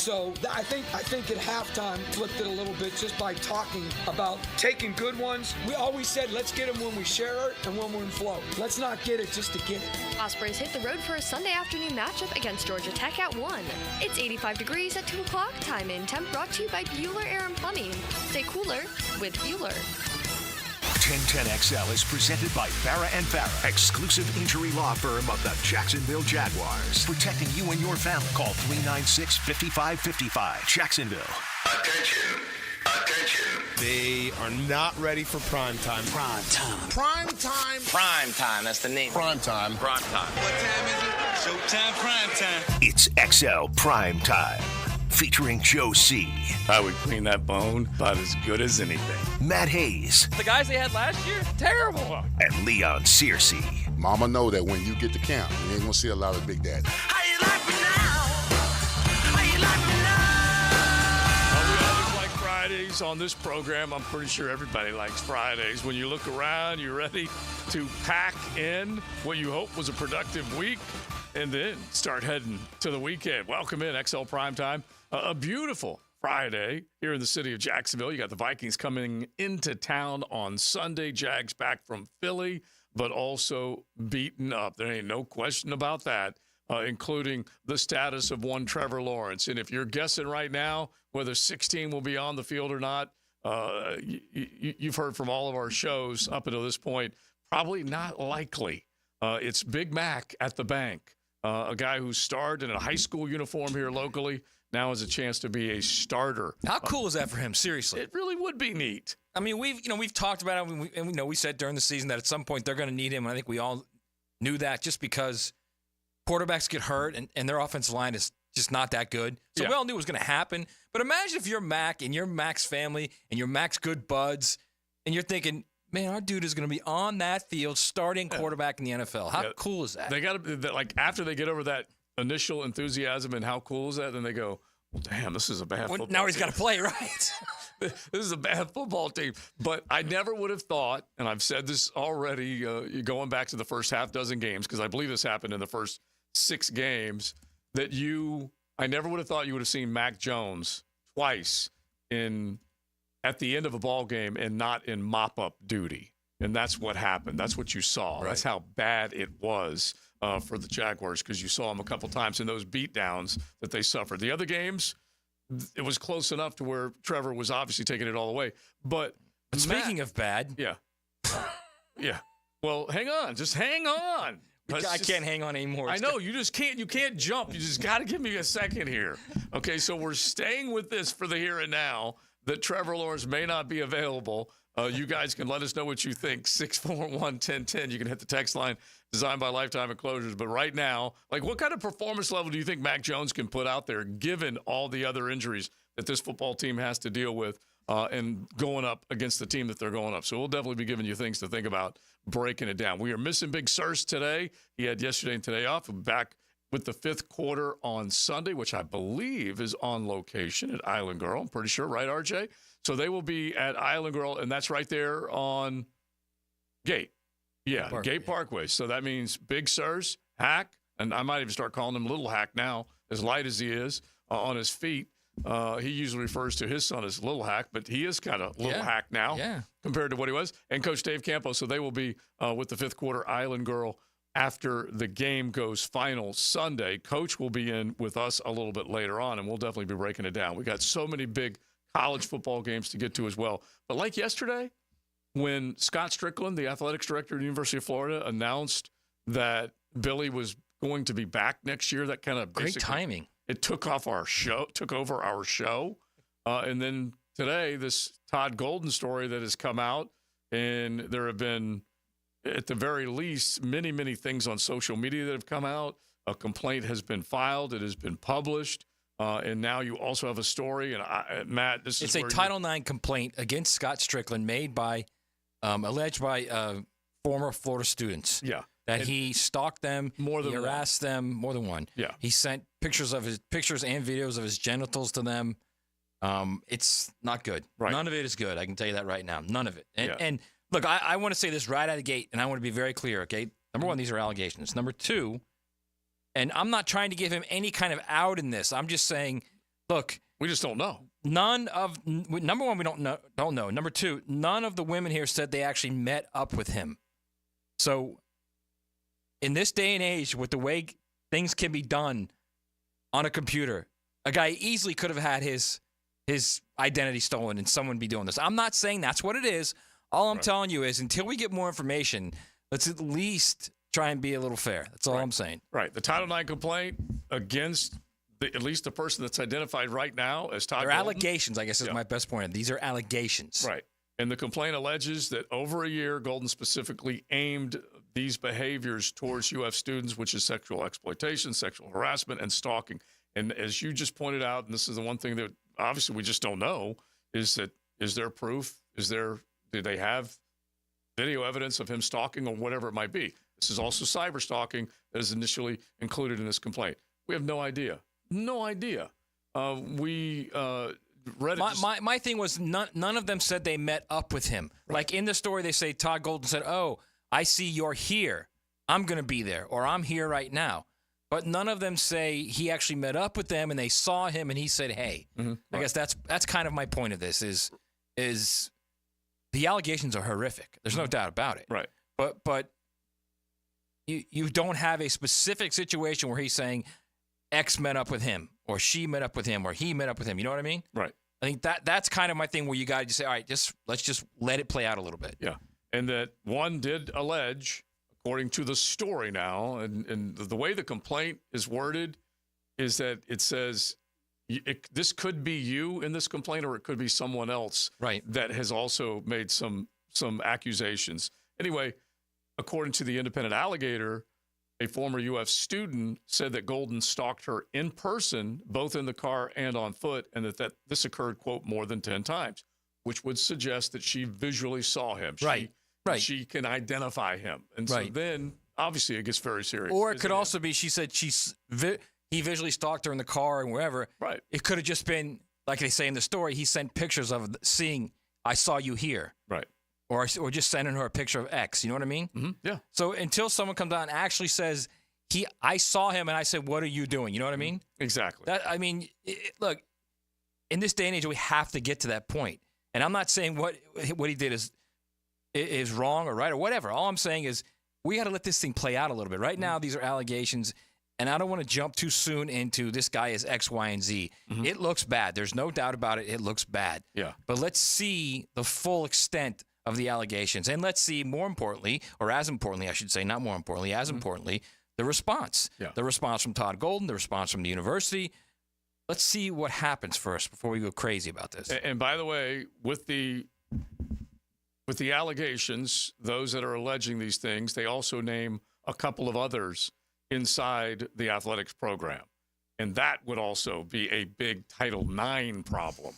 so I think at halftime flipped it a little bit just by talking about taking good ones. We always said, let's get them when we share it and when we're in flow. Let's not get it just to get it. Ospreys hit the road for a Sunday afternoon matchup against Georgia Tech at 1. It's 85 degrees at 2 o'clock. Time in Temp brought to you by Bueller Air and Plumbing. Stay cooler with Bueller. 1010XL is presented by Farah & Farah, exclusive injury law firm of the Jacksonville Jaguars. Protecting you and your family. Call 396-5555. Jacksonville. Attention. They are not ready for prime time. Prime time. That's the name. Prime time. What time is it? Showtime, prime time. It's XL Prime Time. Featuring Joe C. I would clean that bone about as good as anything. Matt Hayes. The guys they had last year, terrible. And Leon Searcy. Mama know that when you get to camp, you ain't gonna see a lot of Big Daddy. How you like me now? How you like me now? Well, we always like Fridays on this program. I'm pretty sure everybody likes Fridays. When you look around, you're ready to pack in what you hope was a productive week and then start heading to the weekend. Welcome in, XL Primetime. A beautiful Friday here in the city of Jacksonville. You got the Vikings coming into town on Sunday. Jags back from Philly, but also beaten up. There ain't no question about that, including the status of one Trevor Lawrence. And if you're guessing right now whether 16 will be on the field or not, you've heard from all of our shows up until this point, probably not likely. It's Big Mac at the bank, a guy who starred in a high school uniform here locally, now has a chance to be a starter. How cool is that for him? Seriously, it really would be neat. I mean, we've talked about it, and we said during the season that at some point they're going to need him. And I think we all knew that just because quarterbacks get hurt and their offensive line is just not that good. So we all knew it was going to happen. But imagine if you're Mac and you're Mac's family and you're Mac's good buds, and you're thinking, man, our dude is going to be on that field starting quarterback in the NFL. How cool is that? They got to, like, after they get over that initial enthusiasm and how cool is that, then they go, well, damn, this is a bad football now he's team. got to play, right? This is a bad football team. But I never would have thought, and I've said this already, going back to the first half dozen games, because I believe this happened in the first 6 games, that I never would have thought you would have seen Mack Jones twice at the end of a ball game and not in mop-up duty. And that's what happened. That's what you saw. Right. That's how bad it was for the Jaguars, because you saw them a couple times in those beatdowns that they suffered. The other games, it was close enough to where Trevor was obviously taking it all away. But speaking of bad. Yeah. Yeah. Well, hang on. Just hang on. I can't hang on anymore. I know. You just can't. You can't jump. You just got to give me a second here. Okay, so we're staying with this for the here and now, that Trevor Lawrence may not be available. You guys can let us know what you think. 641-1010. You can hit the text line, designed by Lifetime Enclosures. But right now, like, what kind of performance level do you think Mack Jones can put out there, given all the other injuries that this football team has to deal with and going up against the team that they're going up? So we'll definitely be giving you things to think about, breaking it down. We are missing Big Searcy today. He had yesterday and today off. We'll be back with the 5th quarter on Sunday, which I believe is on location at Island Girl. I'm pretty sure, right, RJ? So they will be at Island Girl, and that's right there on Gate. Yeah, Gate Parkway. So that means Big Searcy, Hack, and I might even start calling him Little Hack now, as light as he is on his feet. He usually refers to his son as Little Hack, but he is kind of Little Hack now compared to what he was. And Coach Dave Campo, so they will be with the 5th quarter Island Girl after the game goes final Sunday. Coach will be in with us a little bit later on, and we'll definitely be breaking it down. We got so many big college football games to get to as well. But like yesterday, when Scott Stricklin, the athletics director at the University of Florida, announced that Billy was going to be back next year, that kind of great timing. It took over our show. And then today, this Todd Golden story that has come out, and there have been, at the very least, many, many things on social media that have come out. A complaint has been filed. It has been published. And now you also have a story. And Matt, it's a Title IX complaint against Scott Stricklin made by, alleged by former Florida students. Yeah. That he stalked them, he harassed them, more than one. Yeah. He sent pictures and videos of his genitals to them. It's not good. Right. None of it is good. I can tell you that right now. None of it. And look, I want to say this right out of the gate, and I want to be very clear, okay? Number one, these are allegations. Number two, and I'm not trying to give him any kind of out in this. I'm just saying look, we just don't know. Number one, we don't know. Number two, none of the women here said they actually met up with him. So in this day and age, with the way things can be done on a computer, a guy easily could have had his identity stolen and someone be doing this. I'm not saying that's what it is. All I'm telling you is until we get more information, let's at least try and be a little fair. That's all I'm saying. Right. The Title IX complaint against at least the person that's identified right now as Todd They're Golden. Allegations, I guess, is my best point. These are allegations. Right. And the complaint alleges that over a year, Golden specifically aimed these behaviors towards UF students, which is sexual exploitation, sexual harassment, and stalking. And as you just pointed out, and this is the one thing that obviously we just don't know, is there proof? Do they have video evidence of him stalking or whatever it might be? This is also cyber stalking that is initially included in this complaint. We have no idea. No idea. We read it. My thing was none of them said they met up with him. Right. Like in the story, they say Todd Golden said, "Oh, I see you're here. I'm going to be there," or "I'm here right now." But none of them say he actually met up with them and they saw him and he said, "Hey." Mm-hmm. I guess that's kind of my point of this is the allegations are horrific. There's no doubt about it. Right. But you don't have a specific situation where he's saying X met up with him or she met up with him or he met up with him. You know what I mean? Right. I think that's kind of my thing where you got to say, all right, let's just let it play out a little bit. Yeah. And that one did allege, according to the story now, and the way the complaint is worded is that it says this could be you in this complaint or it could be someone else that has also made some accusations. Anyway, according to the Independent Alligator, a former UF student said that Golden stalked her in person, both in the car and on foot, and that this occurred, quote, more than 10 times, which would suggest that she visually saw him. Right. She can identify him. And so then, obviously, it gets very serious. Or it could also be she said he visually stalked her in the car and wherever. Right. It could have just been, like they say in the story, he sent pictures of seeing, "I saw you here." Right. Or just sending her a picture of X. You know what I mean? Mm-hmm. Yeah. So until someone comes out and actually says, I saw him and I said, "What are you doing?" You know what I mean? Exactly. Look, in this day and age, we have to get to that point. And I'm not saying what he did is wrong or right or whatever. All I'm saying is we got to let this thing play out a little bit. Right now, these are allegations, and I don't want to jump too soon into this guy is X, Y, and Z. Mm-hmm. It looks bad. There's no doubt about it. It looks bad. Yeah. But let's see the full extent of the allegations. And let's see, more importantly, or as importantly, I should say, not more importantly, as importantly, the response. Yeah. The response from Todd Golden, the response from the university. Let's see what happens first before we go crazy about this. And by the way, with the allegations, those that are alleging these things, they also name a couple of others inside the athletics program. And that would also be a big Title IX problem.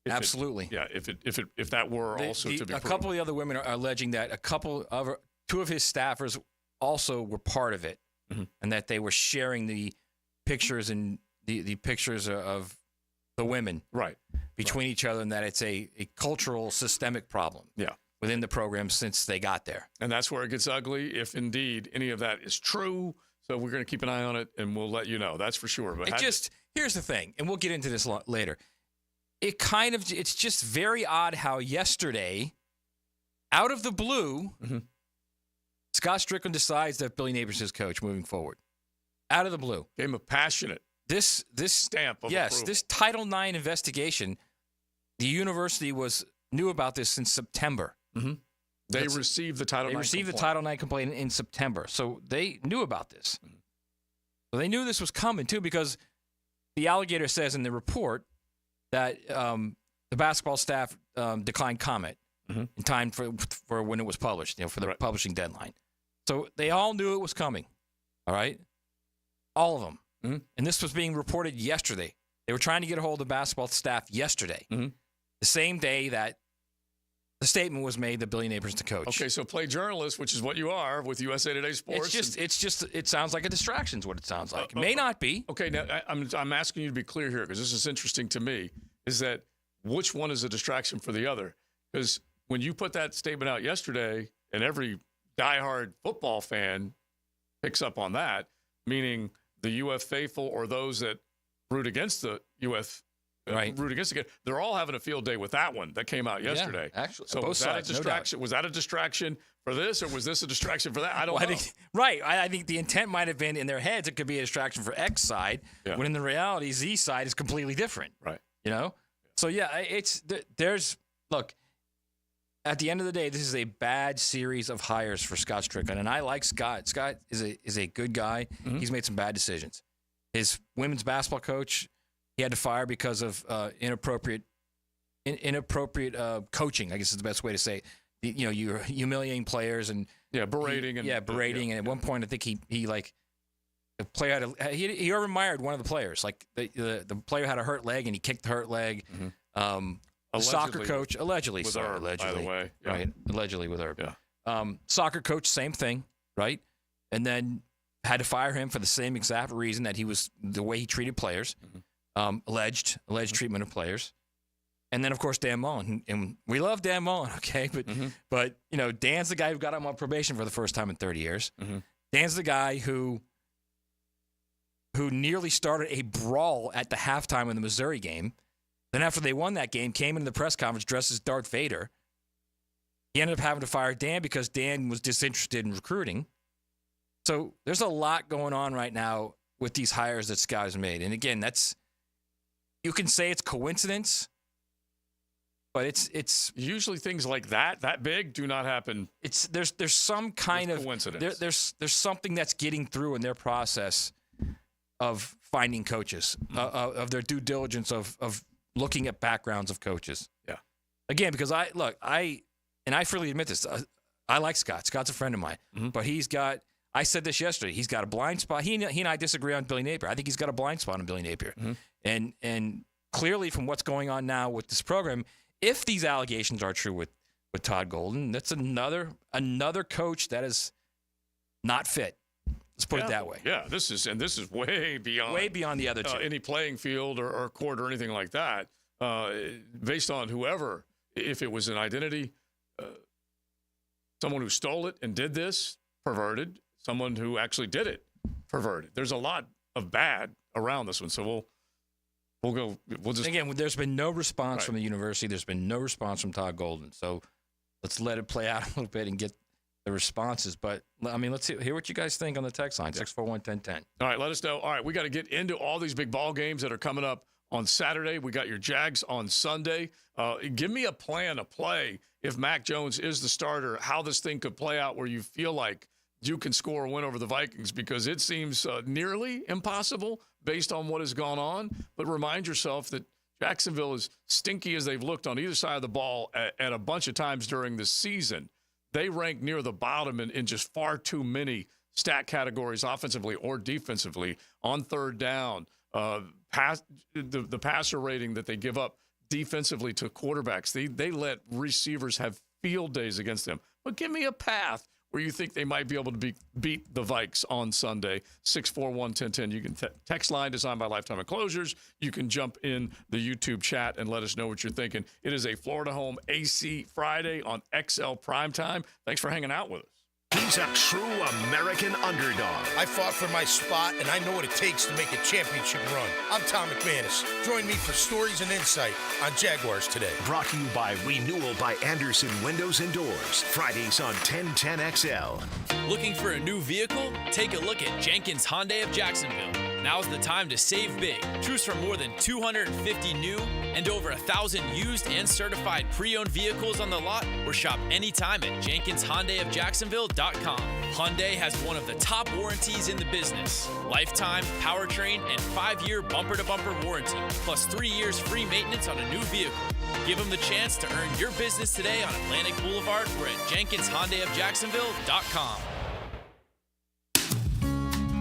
Absolutely. If that were also to be a couple of the other women are alleging that two of his staffers also were part of it, and that they were sharing the pictures and the pictures of the women between each other, and that it's a cultural systemic problem within the program since they got there. And that's where it gets ugly, if indeed any of that is true. So we're going to keep an eye on it, and we'll let you know. That's for sure. But here's the thing, and we'll get into this later. It's just very odd how yesterday, out of the blue, Scott Stricklin decides that Billy Neighbors is his coach moving forward. Out of the blue. Gave him a passionate this stamp of approval. This Title IX investigation, the university knew about this since September. Mm-hmm. They received the Title IX complaint. They received the Title IX complaint in September. So they knew about this. Mm-hmm. So they knew this was coming, too, because the Alligator says in the report that the basketball staff declined comment in time for when it was published, for the publishing deadline. So they all knew it was coming, all right? All of them. Mm-hmm. And this was being reported yesterday. They were trying to get a hold of the basketball staff yesterday, the same day that the statement was made that Billy Neighbors the coach. Okay, so play journalist, which is what you are with USA Today Sports. It sounds like a distraction is what it sounds like. It may not be. Okay, now I'm asking you to be clear here because this is interesting to me, is that which one is a distraction for the other? Because when you put that statement out yesterday, and every diehard football fan picks up on that, meaning the UF faithful or those that root against the UF root against the Gators. They're all having a field day with that one that came out yesterday. Yeah, actually, so both was sides, that a distraction? Was that a distraction for this, or was this a distraction for that? I don't know. I think the intent might have been in their heads. It could be a distraction for X side, when in the reality, Z side is completely different. Right. You know. So yeah, look. At the end of the day, this is a bad series of hires for Scott Stricklin, and I like Scott. Scott is a good guy. Mm-hmm. He's made some bad decisions. His women's basketball coach, he had to fire because of inappropriate coaching. I guess is the best way to say it. You're humiliating players and berating and berating. And at one point, I think he like the player he overmired one of the players. Like the player had a hurt leg and he kicked the hurt leg. Mm-hmm. The soccer coach, allegedly, with Herb, by the way. Yeah. Right, allegedly with Herb. Yeah. Soccer coach, same thing, right? And then had to fire him for the same exact reason that the way he treated players, alleged treatment of players. And then, of course, Dan Mullen. And we love Dan Mullen, okay? But Dan's the guy who got him on probation for the first time in 30 years. Mm-hmm. Dan's the guy who nearly started a brawl at the halftime of the Missouri game. Then after they won that game, came into the press conference dressed as Darth Vader. He ended up having to fire Dan because Dan was disinterested in recruiting. So there's a lot going on right now with these hires that Scott has made. And again, you can say it's coincidence, but it's usually things like that big do not happen. There's some kind of coincidence. There's something that's getting through in their process of finding coaches, of their due diligence of looking at backgrounds of coaches. Yeah. Again, because I freely admit this. I like Scott. Scott's a friend of mine, but I said this yesterday. He's got a blind spot. He and I disagree on Billy Napier. I think he's got a blind spot on Billy Napier. Mm-hmm. And clearly from what's going on now with this program, if these allegations are true with Todd Golden, that's another coach that is not fit. Let's put it that way. Yeah, this is way beyond the other two. Any playing field or court or anything like that. Based on whoever, if it was an identity, someone who stole it and did this, perverted. Someone who actually did it, perverted. There's a lot of bad around this one, so we'll just again. There's been no response from the university. There's been no response from Todd Golden. So let's let it play out a little bit and get the responses. But let's hear what you guys think on the text line 641-1010. All right, let us know. All right, we got to get into all these big ball games that are coming up on Saturday. We got your Jags on Sunday. Give me a plan, a play if Mack Jones is the starter. How this thing could play out, where you feel like you can score a win over the Vikings, because it seems nearly impossible based on what has gone on. But remind yourself that Jacksonville, as stinky as they've looked on either side of the ball at a bunch of times during this season, they rank near the bottom in just far too many stat categories, offensively or defensively, on third down, the passer rating that they give up defensively to quarterbacks. They let receivers have field days against them. But give me a path where you think they might be able to beat the Vikes on Sunday. 641-1010. You can text line designed by Lifetime Enclosures. You can jump in the YouTube chat and let us know what you're thinking. It is a Florida Home AC Friday on XL Primetime. Thanks for hanging out with us. He's a true American underdog. I fought for my spot, and I know what it takes to make a championship run. I'm Tom McManus. Join me for stories and insight on Jaguars Today. Brought to you by Renewal by Anderson Windows and Doors. Fridays on 1010XL. Looking for a new vehicle? Take a look at Jenkins Hyundai of Jacksonville. Now's the time to save big. Choose from more than 250 new and over 1,000 used and certified pre-owned vehicles on the lot, or shop anytime at JenkinsHyundaiofJacksonville.com. Hyundai has one of the top warranties in the business. Lifetime, powertrain, and 5-year bumper-to-bumper warranty, plus 3 years free maintenance on a new vehicle. Give them the chance to earn your business today on Atlantic Boulevard or at JenkinsHyundaiofJacksonville.com.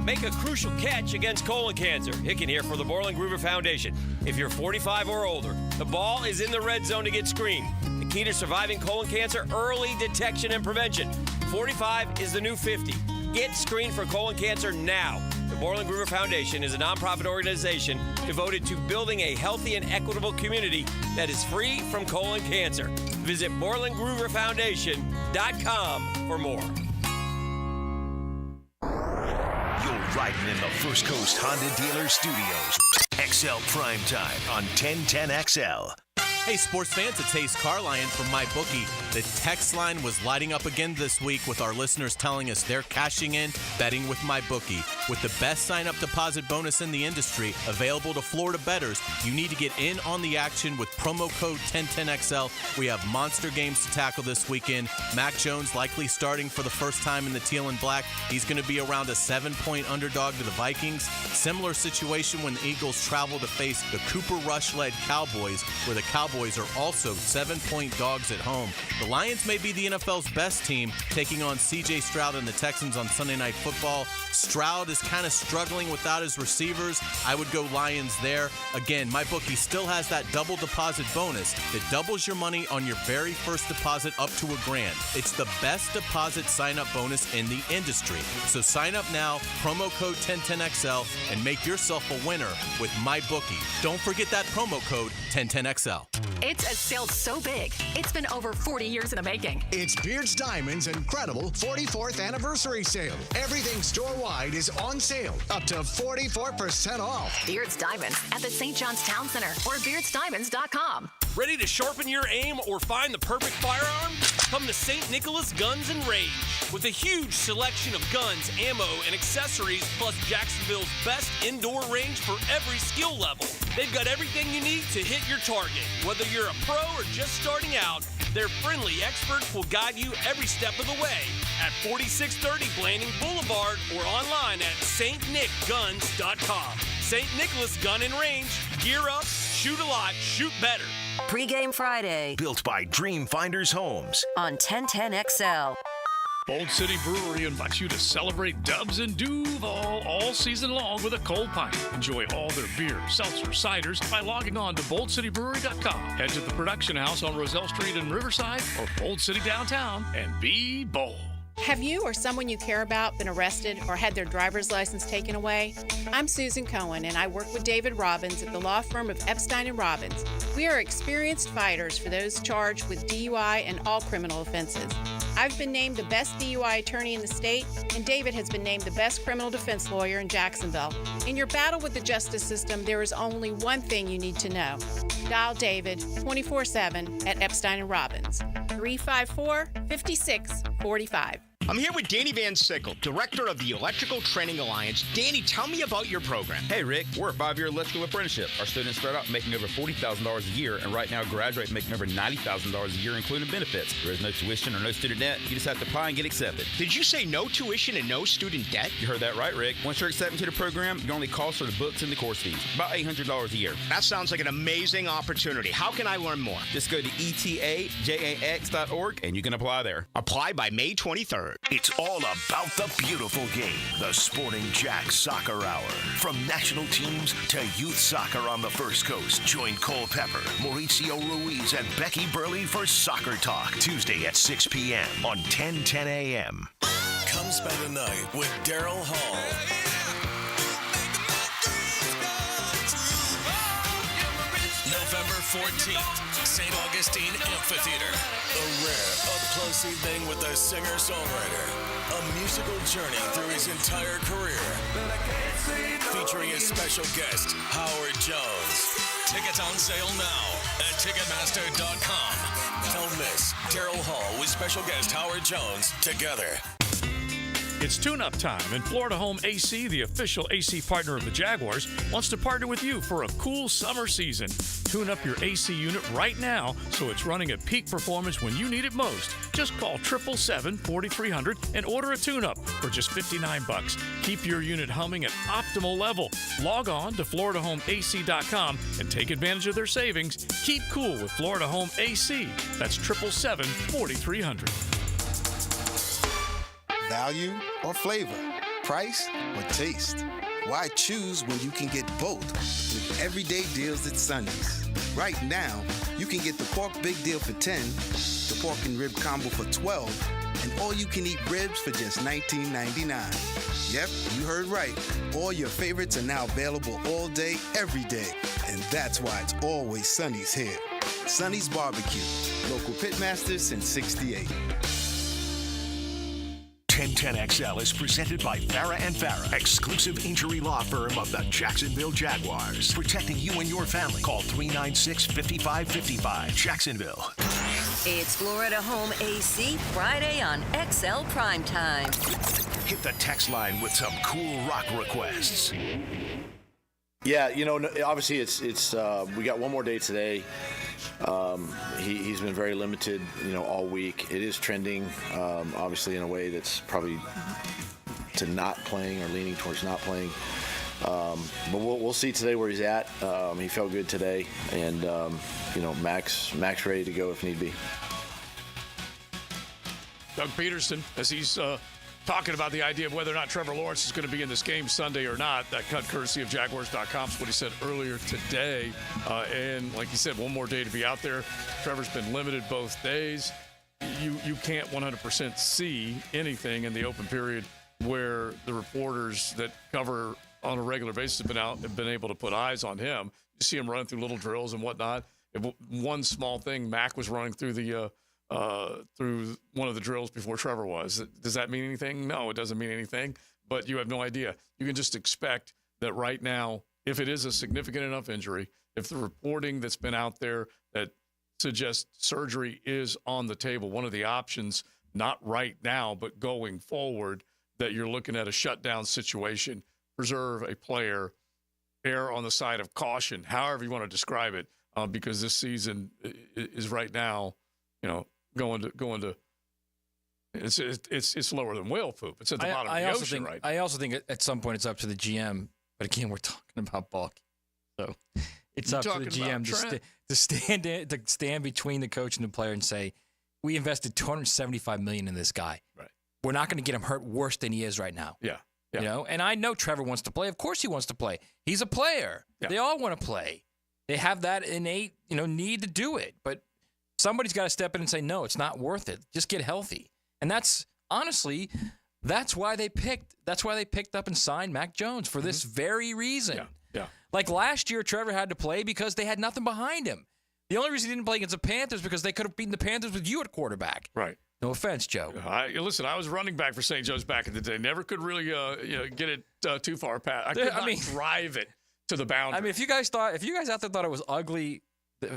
Make a crucial catch against colon cancer. Hicken here for the Borland Groover Foundation. If you're 45 or older, the ball is in the red zone to get screened. The key to surviving colon cancer: early detection and prevention. 45 is the new 50. Get screened for colon cancer now. The Borland Groover Foundation is a nonprofit organization devoted to building a healthy and equitable community that is free from colon cancer. Visit BorlandGrooverFoundation.com for more. Riding in the First Coast Honda Dealer Studios. XL Primetime on 1010XL. Hey, sports fans, it's Hayes Carlion from MyBookie. The text line was lighting up again this week with our listeners telling us they're cashing in, betting with MyBookie. With the best sign-up deposit bonus in the industry available to Florida bettors, you need to get in on the action with promo code 1010XL. We have monster games to tackle this weekend. Mack Jones likely starting for the first time in the teal and black. He's going to be around a 7-point underdog to the Vikings. Similar situation when the Eagles travel to face the Cooper Rush-led Cowboys, where the Cowboys are also 7-point dogs at home. The Lions may be the NFL's best team, taking on C.J. Stroud and the Texans on Sunday Night Football. Stroud is kind of struggling without his receivers. I would go Lions there. Again, MyBookie still has that double deposit bonus that doubles your money on your very first deposit up to $1,000. It's the best deposit sign-up bonus in the industry. So sign up now, promo code 1010XL, and make yourself a winner with MyBookie. Don't forget that promo code 1010XL. It's a sale so big, it's been over 40 years in the making. It's Beard's Diamond's incredible 44th anniversary sale. Everything store-wide is on sale, up to 44% off. Beard's Diamonds at the St. John's Town Center or beardsdiamonds.com. Ready to sharpen your aim or find the perfect firearm? Come to St. Nicholas Guns and Rage. With a huge selection of guns, ammo, and accessories, plus Jacksonville's best indoor range for every skill level. They've got everything you need to hit your target. Whether you're a pro or just starting out, their friendly experts will guide you every step of the way at 4630 Blanding Boulevard or online at stnickguns.com. St. Nicholas Gun and Range. Gear up, shoot a lot, shoot better. Pre-Game Friday. Built by Dreamfinders Homes. On 1010XL. Bold City Brewery invites you to celebrate Dubs and Duval all season long with a cold pint. Enjoy all their beer, seltzer, ciders by logging on to boldcitybrewery.com. Head to the production house on Roselle Street in Riverside or Bold City downtown and be bold. Have you or someone you care about been arrested or had their driver's license taken away? I'm Susan Cohen, and I work with David Robbins at the law firm of Epstein & Robbins. We are experienced fighters for those charged with DUI and all criminal offenses. I've been named the best DUI attorney in the state, and David has been named the best criminal defense lawyer in Jacksonville. In your battle with the justice system, there is only one thing you need to know. Dial David 24/7 at Epstein & Robbins, 354-5645. I'm here with Danny Van Sickle, director of the Electrical Training Alliance. Danny, tell me about your program. Hey, Rick, we're a 5-year electrical apprenticeship. Our students start out making over $40,000 a year, and right now graduate making over $90,000 a year, including benefits. There is no tuition or no student debt. You just have to apply and get accepted. Did you say no tuition and no student debt? You heard that right, Rick. Once you're accepted to the program, your only costs are the books and the course fees. About $800 a year. That sounds like an amazing opportunity. How can I learn more? Just go to etajax.org, and you can apply there. Apply by May 23rd. It's all about the beautiful game, the Sporting Jack Soccer Hour. From national teams to youth soccer on the First Coast, join Cole Pepper, Mauricio Ruiz, and Becky Burley for Soccer Talk, Tuesday at 6 p.m. on 1010 a.m. Come spend a night with Daryl Hall. November 14th, St. Augustine Amphitheater. A rare, up-close evening with the singer-songwriter. A musical journey through his entire career. Featuring a special guest, Howard Jones. Tickets on sale now at Ticketmaster.com. Don't miss Daryl Hall with special guest Howard Jones together. It's tune-up time, and Florida Home AC, the official AC partner of the Jaguars, wants to partner with you for a cool summer season. Tune up your AC unit right now so it's running at peak performance when you need it most. Just call 777-4300 and order a tune-up for just $59. Keep your unit humming at optimal level. Log on to FloridaHomeAC.com and take advantage of their savings. Keep cool with Florida Home AC. That's 777-4300. Value or flavor? Price or taste? Why choose when you can get both with everyday deals at Sonny's? Right now, you can get the pork big deal for $10, the pork and rib combo for $12, and all you can eat ribs for just $19.99. Yep, you heard right. All your favorites are now available all day, every day. And that's why it's always Sonny's here. Sonny's Barbecue, local pitmasters since '68. 1010XL is presented by Farah and Farah, exclusive injury law firm of the Jacksonville Jaguars. Protecting you and your family. Call 396-5555. Jacksonville. It's Florida Home AC Friday on XL Primetime. Hit the text line with some cool rock requests. Yeah, obviously it's we got one more day today. He's been very limited, all week. It is trending, obviously in a way that's probably to not playing or leaning towards not playing. But we'll see today where he's at. He felt good today, and Mack's ready to go if need be. Doug Peterson, as he's talking about the idea of whether or not Trevor Lawrence is going to be in this game Sunday or not. That cut courtesy of Jaguars.com is what he said earlier today. And like he said, one more day to be out there. Trevor's been limited both days. You can't 100% see anything in the open period where the reporters that cover on a regular basis have been able to put eyes on him. You see him running through little drills and whatnot. One small thing, Mack was running through through one of the drills before Trevor was. Does that mean anything? No, it doesn't mean anything, but you have no idea. You can just expect that right now, if it is a significant enough injury, if the reporting that's been out there that suggests surgery is on the table, one of the options, not right now, but going forward, that you're looking at a shutdown situation, preserve a player, err on the side of caution, however you want to describe it, because this season is right now, going to it's lower than whale poop. It's at the bottom of the ocean, right? I also think at some point it's up to the GM. But again, we're talking about bulk, so it's up to the GM to stand between the coach and the player and say, "We invested $275 million in this guy. Right. We're not going to get him hurt worse than he is right now." Yeah. And I know Trevor wants to play. Of course, he wants to play. He's a player. Yeah. They all want to play. They have that innate, need to do it, but somebody's got to step in and say, no, it's not worth it. Just get healthy. And that's why they picked up and signed Mack Jones for this very reason. Yeah. Like last year, Trevor had to play because they had nothing behind him. The only reason he didn't play against the Panthers because they could have beaten the Panthers with you at quarterback. Right. No offense, Joe. Listen, I was running back for St. Joe's back in the day. Never could really get it too far past. I could not drive it to the boundary. I mean, if you guys out there thought it was ugly,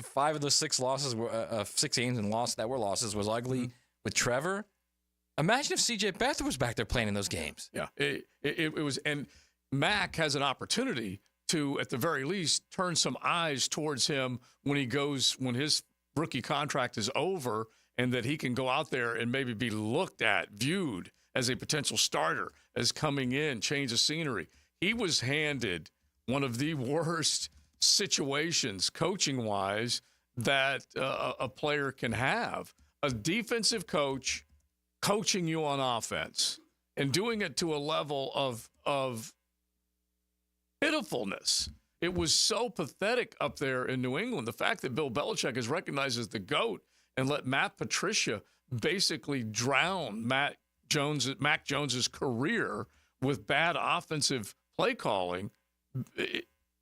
5 of the 6 losses were 6 games and losses was ugly with Trevor. Imagine if CJ Beathard was back there playing in those games. Yeah, it was. And Mack has an opportunity to, at the very least, turn some eyes towards him when his rookie contract is over, and that he can go out there and maybe be viewed as a potential starter, as coming in, change of scenery. He was handed one of the worst situations, coaching-wise, that a player can have. A defensive coach coaching you on offense and doing it to a level of pitifulness. It was so pathetic up there in New England. The fact that Bill Belichick is recognized as the GOAT and let Matt Patricia basically drown Mack Jones's career with bad offensive play calling,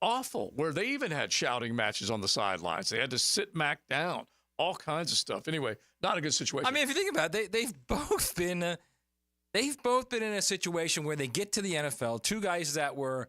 awful, where they even had shouting matches on the sidelines. They had to sit Mack down, all kinds of stuff. Anyway, not a good situation. I mean, if you think about it, they've both been in a situation where they get to the NFL, 2 guys that were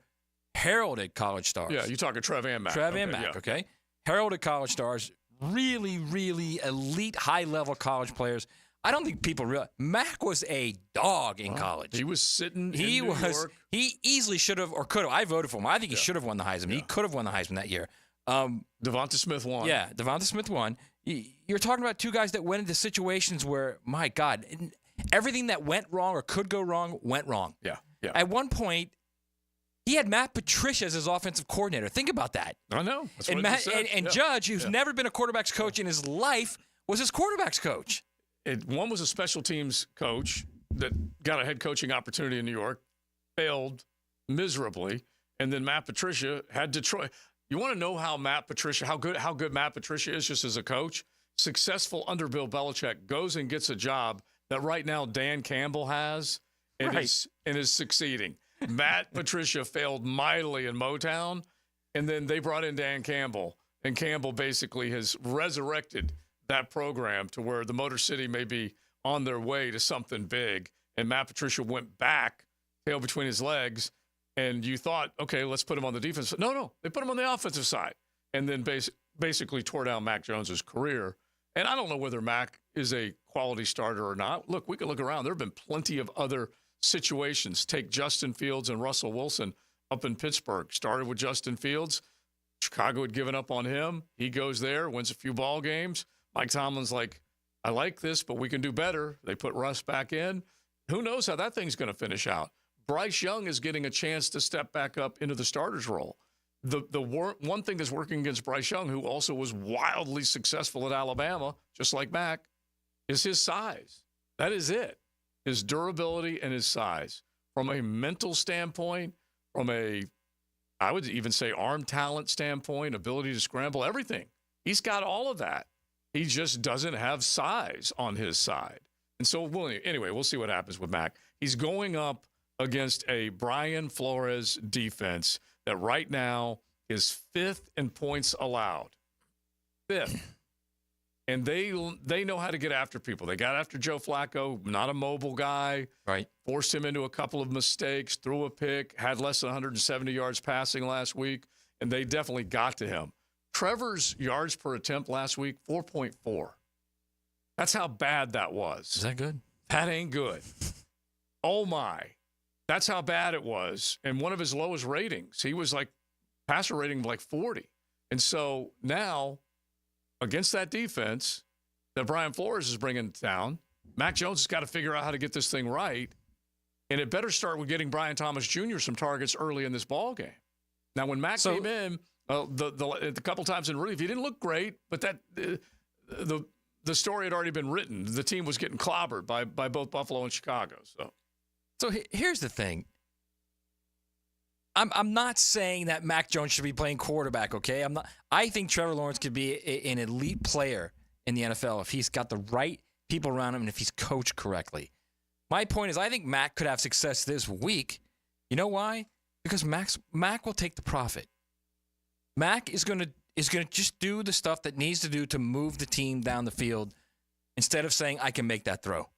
heralded college stars. Yeah, you're talking Trev and Mack. Okay. Heralded college stars, really, really elite, high-level college players. I don't think people realize Mack was a dog in college. He was sitting in New York. He easily should have or could have. I voted for him. I think he should have won the Heisman. Yeah. He could have won the Heisman that year. Devonta Smith won. Yeah, Devonta Smith won. You're talking about 2 guys that went into situations where, my God, everything that went wrong or could go wrong went wrong. Yeah. At one point, he had Matt Patricia as his offensive coordinator. Think about that. I know. That's and Judge, who's never been a quarterback's coach in his life, was his quarterback's coach. One was a special teams coach that got a head coaching opportunity in New York, failed miserably, and then Matt Patricia had Detroit. You want to know how good Matt Patricia is just as a coach? Successful under Bill Belichick, goes and gets a job that right now Dan Campbell has and is succeeding. Matt Patricia failed mightily in Motown, and then they brought in Dan Campbell, and Campbell basically has resurrected that program to where the Motor City may be on their way to something big. and Matt Patricia went back, tail between his legs, and you thought, okay, let's put him on the defense. No, they put him on the offensive side, and then basically tore down Mack Jones' career. And I don't know whether Mack is a quality starter or not. Look, we can look around. There have been plenty of other situations. Take Justin Fields and Russell Wilson up in Pittsburgh. Started with Justin Fields. Chicago had given up on him. He goes there, wins a few ball games. Mike Tomlin's like, I like this, but we can do better. They put Russ back in. Who knows how that thing's going to finish out? Bryce Young is getting a chance to step back up into the starter's role. One thing that's working against Bryce Young, who also was wildly successful at Alabama, just like Mack, is his size. That is it. His durability and his size. From a mental standpoint, from a, I would even say, arm talent standpoint, ability to scramble, everything. He's got all of that. He just doesn't have size on his side. And so, anyway, we'll see what happens with Mack. He's going up against a Brian Flores defense that right now is 5th in points allowed. 5th. And they know how to get after people. They got after Joe Flacco, not a mobile guy. Right. Forced him into a couple of mistakes, threw a pick, had less than 170 yards passing last week, and they definitely got to him. Trevor's yards per attempt last week, 4.4. That's how bad that was. Is that good? That ain't good. Oh, my. That's how bad it was. And one of his lowest ratings. He was like passer rating like 40. And so now, against that defense that Brian Flores is bringing down, Mack Jones has got to figure out how to get this thing right. And it better start with getting Brian Thomas Jr. some targets early in this ball game. Now, when Mack came in, the couple times in relief, he didn't look great, but that the story had already been written. The team was getting clobbered by both Buffalo and Chicago. So here's the thing. I'm not saying that Mack Jones should be playing quarterback, okay? I'm not. I think Trevor Lawrence could be an elite player in the NFL if he's got the right people around him and if he's coached correctly. My point is I think Mack could have success this week. You know why? Because Mack will take the profit. Mack is going to just do the stuff that needs to do to move the team down the field instead of saying I can make that throw.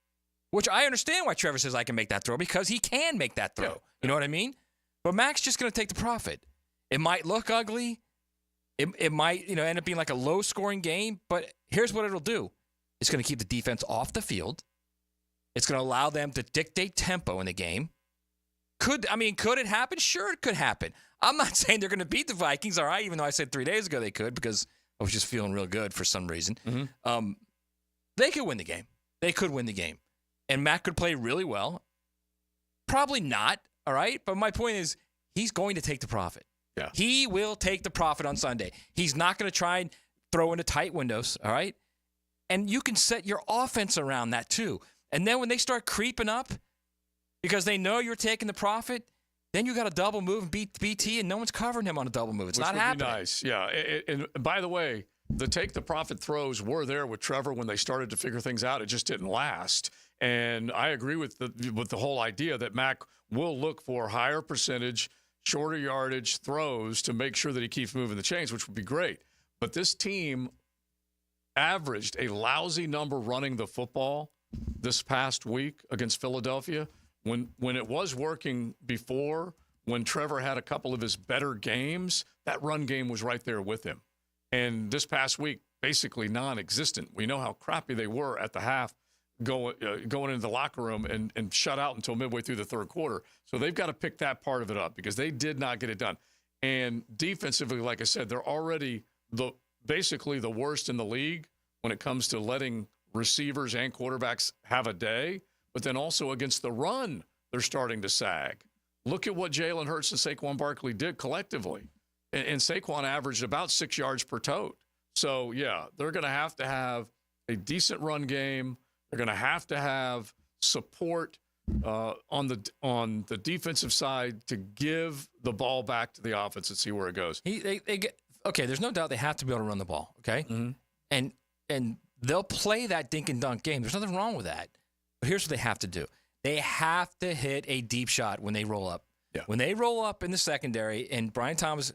Which I understand why Trevor says I can make that throw because he can make that throw. Yeah. You know what I mean? But Mack's just going to take the profit. It might look ugly. It might end up being like a low-scoring game. But here's what it'll do. It's going to keep the defense off the field. It's going to allow them to dictate tempo in the game. Could it happen? Sure, it could happen. I'm not saying they're going to beat the Vikings, all right, even though I said 3 days ago they could because I was just feeling real good for some reason. Mm-hmm. They could win the game. They could win the game. And Mack could play really well. Probably not, all right? But my point is he's going to take the profit. Yeah. He will take the profit on Sunday. He's not going to try and throw into tight windows, all right? And you can set your offense around that too. And then when they start creeping up because they know you're taking the profit, then you got a double move and beat BT and no one's covering him on a double move. It's not happening. Nice, yeah. And by the way, the take the profit throws were there with Trevor when they started to figure things out. It just didn't last. And I agree with the whole idea that Mack will look for higher percentage, shorter yardage throws to make sure that he keeps moving the chains, which would be great. But this team averaged a lousy number running the football this past week against Philadelphia. When it was working before, when Trevor had a couple of his better games, that run game was right there with him. And this past week, basically non-existent. We know how crappy they were at the half, going into the locker room and shut out until midway through the third quarter. So they've got to pick that part of it up because they did not get it done. And defensively, like I said, they're already basically the worst in the league when it comes to letting receivers and quarterbacks have a day. But then also against the run, they're starting to sag. Look at what Jalen Hurts and Saquon Barkley did collectively. And Saquon averaged about 6 yards per tote. So, yeah, they're going to have a decent run game. They're going to have support on the defensive side to give the ball back to the offense and see where it goes. There's no doubt they have to be able to run the ball, okay? Mm-hmm. And they'll play that dink and dunk game. There's nothing wrong with that. But here's what they have to do. They have to hit a deep shot when they roll up. Yeah. When they roll up in the secondary and Brian Thomas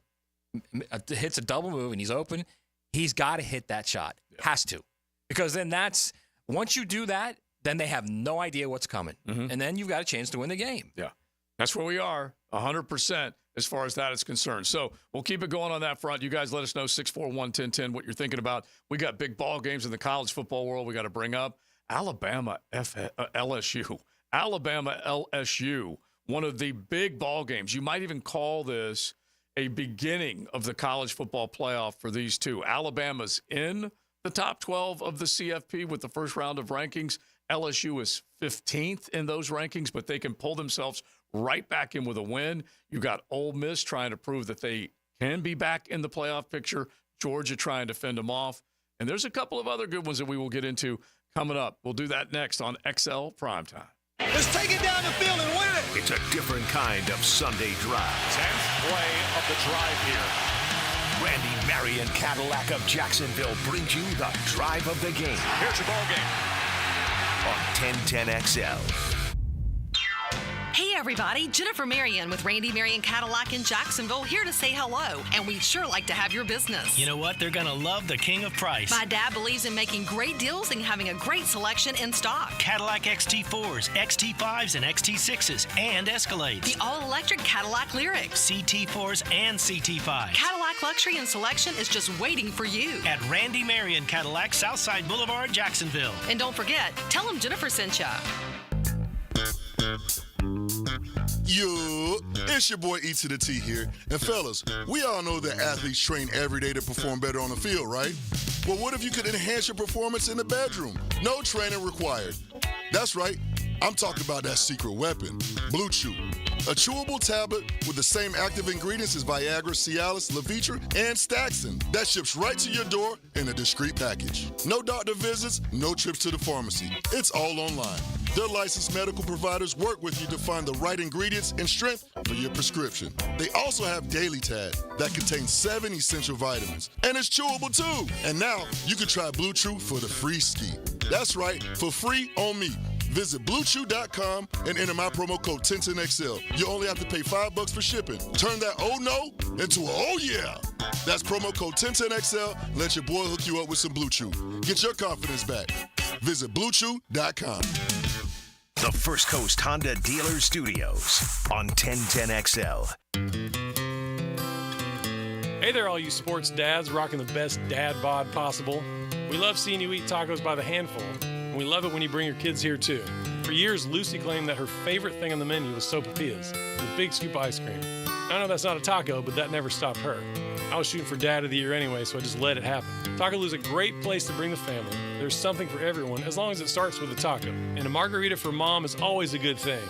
hits a double move and he's open, he's got to hit that shot. Yeah. Has to. Because then once you do that, then they have no idea what's coming. And then you've got a chance to win the game. Yeah. That's where we are, 100% as far as that is concerned. So we'll keep it going on that front. You guys let us know, 641-1010, what you're thinking about. We got big ball games in the college football world we got to bring up. LSU. Alabama, LSU, one of the big ball games. You might even call this a beginning of the college football playoff for these two. Alabama's in the top 12 of the CFP with the first round of rankings. LSU is 15th in those rankings, but they can pull themselves right back in with a win. You got Ole Miss trying to prove that they can be back in the playoff picture. Georgia trying to fend them off. And there's a couple of other good ones that we will get into coming up. We'll do that next on XL Primetime. Let's take it down the field and win it. It's a different kind of Sunday drive. 10th play of the drive here. Randy Marion Cadillac of Jacksonville brings you the drive of the game. Here's your ball game. On 1010XL. Hey everybody, Jennifer Marion with Randy Marion Cadillac in Jacksonville here to say hello, and we'd sure like to have your business. You know what? They're going to love the king of price. My dad believes in making great deals and having a great selection in stock. Cadillac XT4s, XT5s, and XT6s, and Escalades. The all-electric Cadillac Lyriq. CT4s and CT5s. Cadillac luxury and selection is just waiting for you. At Randy Marion Cadillac, Southside Boulevard, Jacksonville. And don't forget, tell them Jennifer sent ya. Yo, it's your boy E to the T here. And fellas, we all know that athletes train every day to perform better on the field, right? Well, what if you could enhance your performance in the bedroom? No training required. That's right. I'm talking about that secret weapon, Blue Chew. A chewable tablet with the same active ingredients as Viagra, Cialis, Levitra, and Staxin that ships right to your door in a discreet package. No doctor visits, no trips to the pharmacy. It's all online. Their licensed medical providers work with you to find the right ingredients and strength for your prescription. They also have Daily Tag that contains 7 essential vitamins. And it's chewable too. And now you can try Blue Chew for the free ski. That's right, for free on me. Visit BlueChew.com and enter my promo code 1010XL. You only have to pay $5 for shipping. Turn that oh no into a oh yeah. That's promo code 1010XL. Let your boy hook you up with some Blue Chew. Get your confidence back. Visit BlueChew.com. The First Coast Honda Dealer Studios on 1010XL. Hey there, all you sports dads rocking the best dad bod possible. We love seeing you eat tacos by the handful, and we love it when you bring your kids here too. For years, Lucy claimed that her favorite thing on the menu was sopapillas, with big scoop ice cream. I know that's not a taco, but that never stopped her. I was shooting for Dad of the Year anyway, so I just let it happen. Taco Lou's a great place to bring the family. There's something for everyone, as long as it starts with a taco. And a margarita for mom is always a good thing.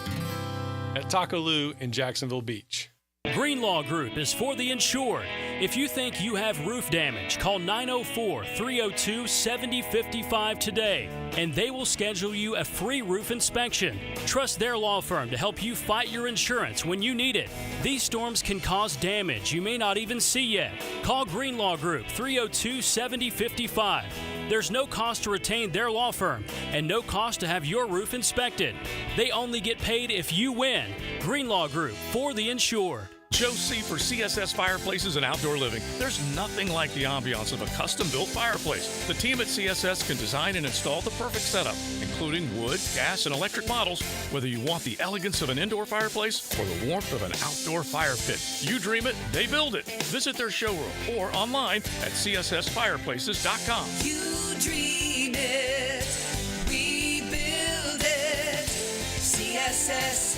At Taco Lou in Jacksonville Beach. Greenlaw Group is for the insured. If you think you have roof damage, call 904-302-7055 today, and they will schedule you a free roof inspection. Trust their law firm to help you fight your insurance when you need it. These storms can cause damage you may not even see yet. Call Greenlaw Group 302-7055. There's no cost to retain their law firm and no cost to have your roof inspected. They only get paid if you win. Greenlaw Group, for the insured. Joe C. for CSS Fireplaces and Outdoor Living. There's nothing like the ambiance of a custom-built fireplace. The team at CSS can design and install the perfect setup, including wood, gas, and electric models, whether you want the elegance of an indoor fireplace or the warmth of an outdoor fire pit. You dream it, they build it. Visit their showroom or online at cssfireplaces.com. You dream it, we build it. CSS.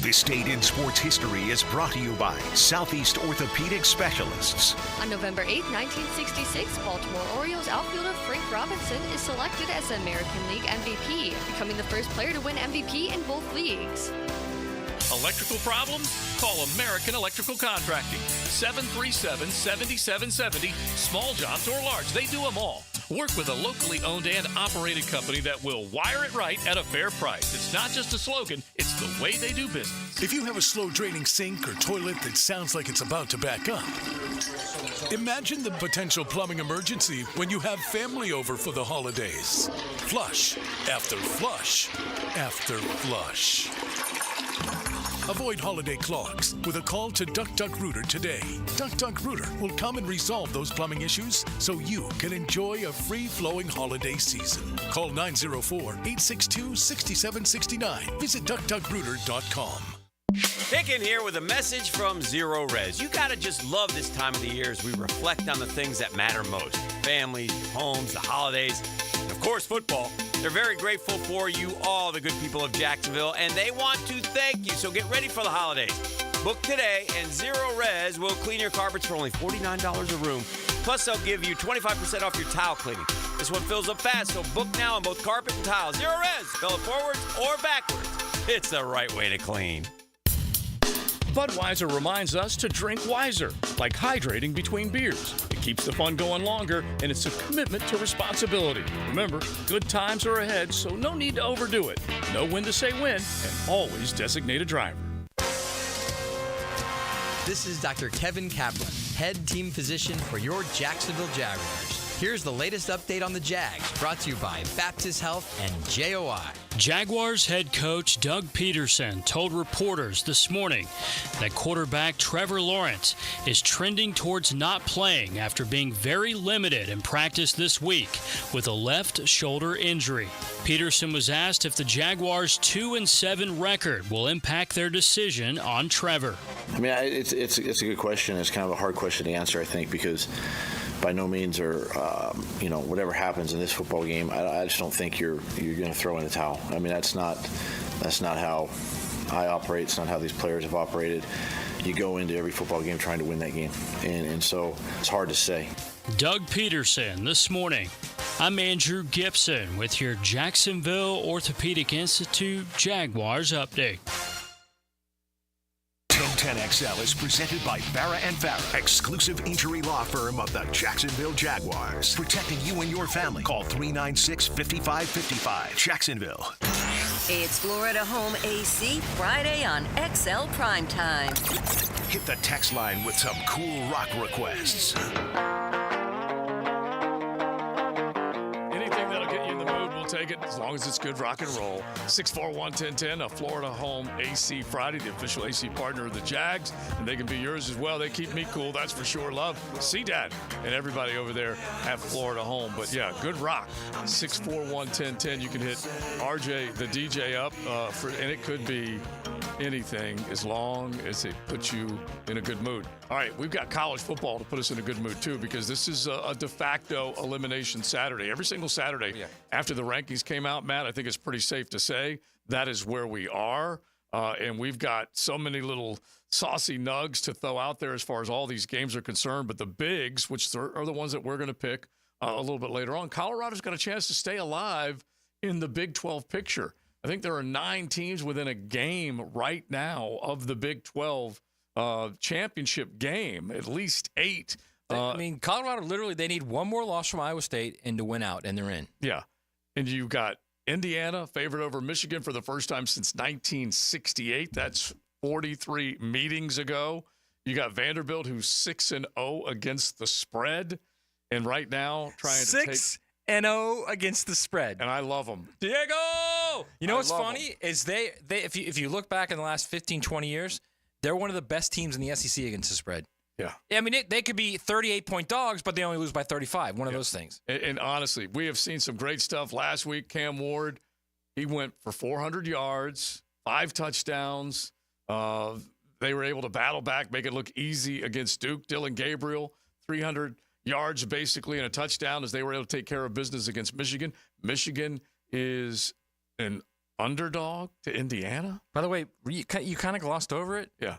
This Date in Sports History is brought to you by Southeast Orthopedic Specialists. On November 8, 1966, Baltimore Orioles outfielder Frank Robinson is selected as the American League MVP, becoming the first player to win MVP in both leagues. Electrical problems? Call American Electrical Contracting. 737-7770. Small jobs or large, they do them all. Work with a locally owned and operated company that will wire it right at a fair price. It's not just a slogan, it's the way they do business. If you have a slow draining sink or toilet that sounds like it's about to back up, imagine the potential plumbing emergency when you have family over for the holidays. Flush after flush after flush. Avoid holiday clogs with a call to DuckDuckRooter today. DuckDuckRooter will come and resolve those plumbing issues so you can enjoy a free-flowing holiday season. Call 904-862-6769. Visit DuckDuckRooter.com. Picking here with a message from Zero Res. You gotta just love this time of the year as we reflect on the things that matter most. Families, homes, the holidays, and of course football. They're very grateful for you all, the good people of Jacksonville, and they want to thank you. So get ready for the holidays. Book today and Zero Res will clean your carpets for only $49 a room. Plus they'll give you 25% off your tile cleaning. This one fills up fast, so book now on both carpet and tile. Zero Res, spell it forwards or backwards. It's the right way to clean. Budweiser reminds us to drink wiser, like hydrating between beers. It keeps the fun going longer, and it's a commitment to responsibility. Remember, good times are ahead, so no need to overdo it. Know when to say when, and always designate a driver. This is Dr. Kevin Kaplan, head team physician for your Jacksonville Jaguars. Here's the latest update on the Jags, brought to you by Baptist Health and JOI. Jaguars head coach Doug Peterson told reporters this morning that quarterback Trevor Lawrence is trending towards not playing after being very limited in practice this week with a left shoulder injury. Peterson was asked if the Jaguars' 2-7 record will impact their decision on Trevor. I mean, it's a good question. It's kind of a hard question to answer, I think, because by no means are, whatever happens in this football game, I just don't think you're going to throw in the towel. I mean, that's not how I operate. It's not how these players have operated. You go into every football game trying to win that game, and so it's hard to say. Doug Peterson this morning. I'm Andrew Gibson with your Jacksonville Orthopedic Institute Jaguars update. 1010XL is presented by Farah & Farah, exclusive injury law firm of the Jacksonville Jaguars. Protecting you and your family. Call 396-5555. Jacksonville. It's Florida Home AC Friday on XL Primetime. Hit the text line with some cool rock requests. Take it as long as it's good rock and roll. 641-1010, a Florida Home AC Friday, the official AC partner of the Jags, and they can be yours as well. They keep me cool, that's for sure. Love C-Dad and everybody over there at Florida Home. But yeah, good rock. 641-1010, you can hit RJ the DJ up and it could be anything as long as it puts you in a good mood. All right, we've got college football to put us in a good mood too, because this is a de facto elimination Saturday. Every single Saturday after the rankings came out, Matt, I think it's pretty safe to say that is where we are. And we've got so many little saucy nugs to throw out there as far as all these games are concerned. But the bigs, which are the ones that we're going to pick a little bit later on, Colorado's got a chance to stay alive in the Big 12 picture. I think there are 9 teams within a game right now of the Big 12 championship game, at least 8. Colorado, literally, they need one more loss from Iowa State and to win out, and they're in. Yeah. And you've got Indiana favored over Michigan for the first time since 1968. That's 43 meetings ago. You got Vanderbilt, who's 6-0 against the spread, and right now trying to take 6-0 against the spread. And I love them. Diego! You know what's funny is they if you look back in the last 15, 20 years, they're one of the best teams in the SEC against the spread. Yeah. I mean, they could be 38-point dogs, but they only lose by 35. One of those things. And honestly, we have seen some great stuff. Last week, Cam Ward, he went for 400 yards, 5 touchdowns. They were able to battle back, make it look easy against Duke. Dylan Gabriel, 300 yards basically and a touchdown as they were able to take care of business against Michigan. Michigan is an underdog to Indiana. By the way, you kind of glossed over it. Yeah.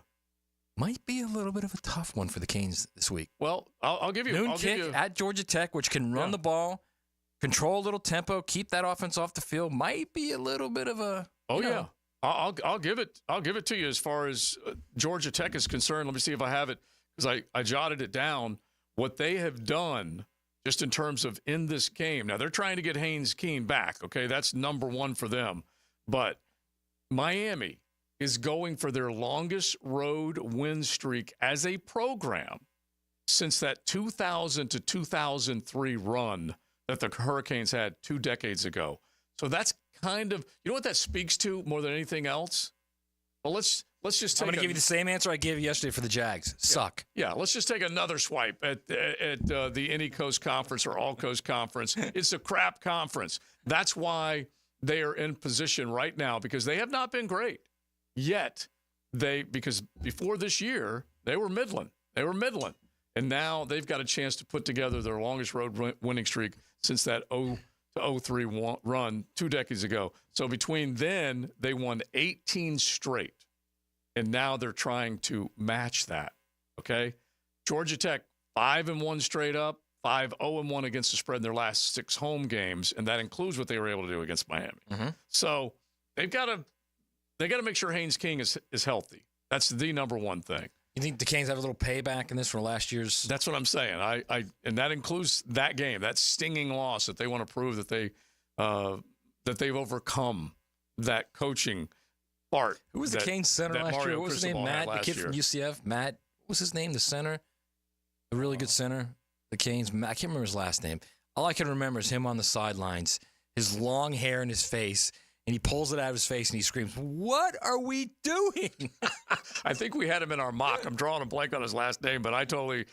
Might be a little bit of a tough one for the Canes this week. Well, I'll give you noon kick at Georgia Tech, which can run the ball, control a little tempo, keep that offense off the field. Might be a little bit of a. Yeah. I'll give it to you as far as Georgia Tech is concerned. Let me see if I have it because I jotted it down. What they have done just in terms of in this game. Now they're trying to get Haynes Keen back. Okay, that's number 1 for them. But Miami is going for their longest road win streak as a program since that 2000 to 2003 run that the Hurricanes had 2 decades ago. So that's kind of, you know what that speaks to more than anything else? Well, let's let's just I'm take going to give you the same answer I gave yesterday for the Jags. Suck. Yeah, let's just take another swipe at the Any Coast Conference or All Coast Conference. It's a crap conference. That's why they are in position right now, because they have not been great yet. Because before this year, they were Midland. And now they've got a chance to put together their longest road winning streak since that 0-3 run 2 decades ago. So between then, they won 18 straight. And now they're trying to match that, okay? Georgia Tech, 5-1 straight up, 5-0-1 against the spread in their last 6 home games, and that includes what they were able to do against Miami. Mm-hmm. So they got to make sure Haynes King is healthy. That's the number one thing. You think the Canes have a little payback in this for last year's? That's what I'm saying. And that includes that game, that stinging loss that they want to prove that they've overcome that coaching part. Who was the Canes center last year? What was his name? Matt, the kid from UCF. Matt, what was his name? The center, the really good center. The Canes. I can't remember his last name. All I can remember is him on the sidelines, his long hair in his face. And he pulls it out of his face and he screams, "What are we doing?" I think we had him in our mock. I'm drawing a blank on his last name, but I totally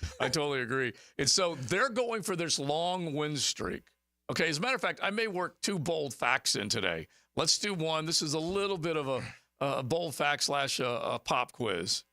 agree. And so they're going for this long win streak. Okay, as a matter of fact, I may work 2 bold facts in today. Let's do one. This is a little bit of a bold fact / a pop quiz.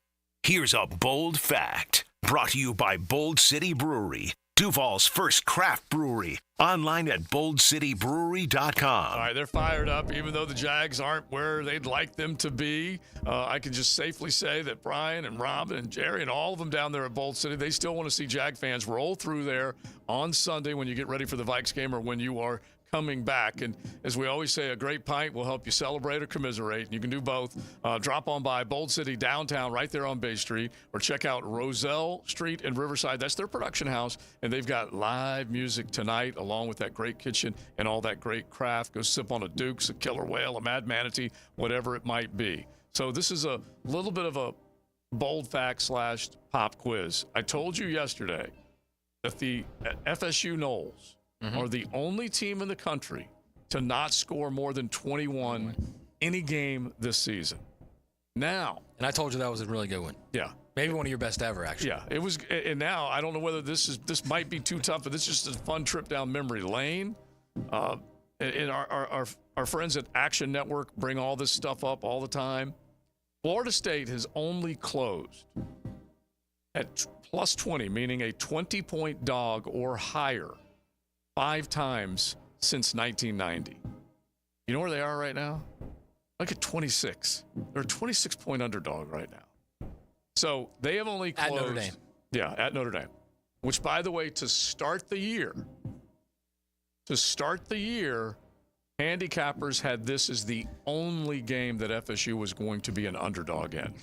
Here's a bold fact brought to you by Bold City Brewery, Duval's first craft brewery. Online at boldcitybrewery.com. All right, they're fired up, even though the Jags aren't where they'd like them to be. I can just safely say that Brian and Robin and Jerry and all of them down there at Bold City, they still want to see Jag fans roll through there on Sunday when you get ready for the Vikes game or when you are coming back. And as we always say, a great pint will help you celebrate or commiserate. And you can do both. Drop on by Bold City downtown right there on Bay Street, or check out Roselle Street in Riverside. That's their production house. And they've got live music tonight along with that great kitchen and all that great craft. Go sip on a Duke's, a killer whale, a Mad Manatee, whatever it might be. So this is a little bit of a bold fact / pop quiz. I told you yesterday that the FSU Noles are the only team in the country to not score more than 21 any game this season. Now. And I told you that was a really good one. Yeah. Maybe one of your best ever, actually. Yeah, it was. And now I don't know whether this might be too tough, but this is just a fun trip down memory lane. And our friends at Action Network bring all this stuff up all the time. Florida State has only closed at plus 20, meaning a 20-point dog or higher, 5 times since 1990. You know where they are right now? Like at 26. They're a 26-point underdog right now. So they have only closed. At Notre Dame. Yeah, at Notre Dame. Which, by the way, to start the year, handicappers had this as the only game that FSU was going to be an underdog in.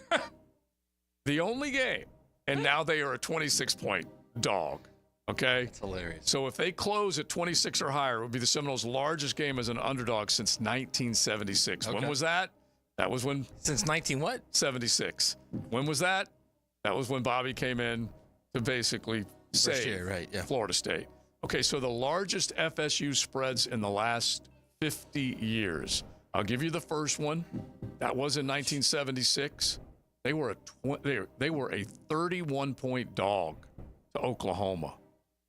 The only game. And now they are a 26-point dog. Okay? That's hilarious. So if they close at 26 or higher, it would be the Seminoles' largest game as an underdog since 1976. Okay. When was that? That was when... Since 19 what? 76. When was that? That was when Bobby came in to basically save Florida State. Okay, so the largest FSU spreads in the last 50 years. I'll give you the first one. That was in 1976. They were a 31-point dog to Oklahoma.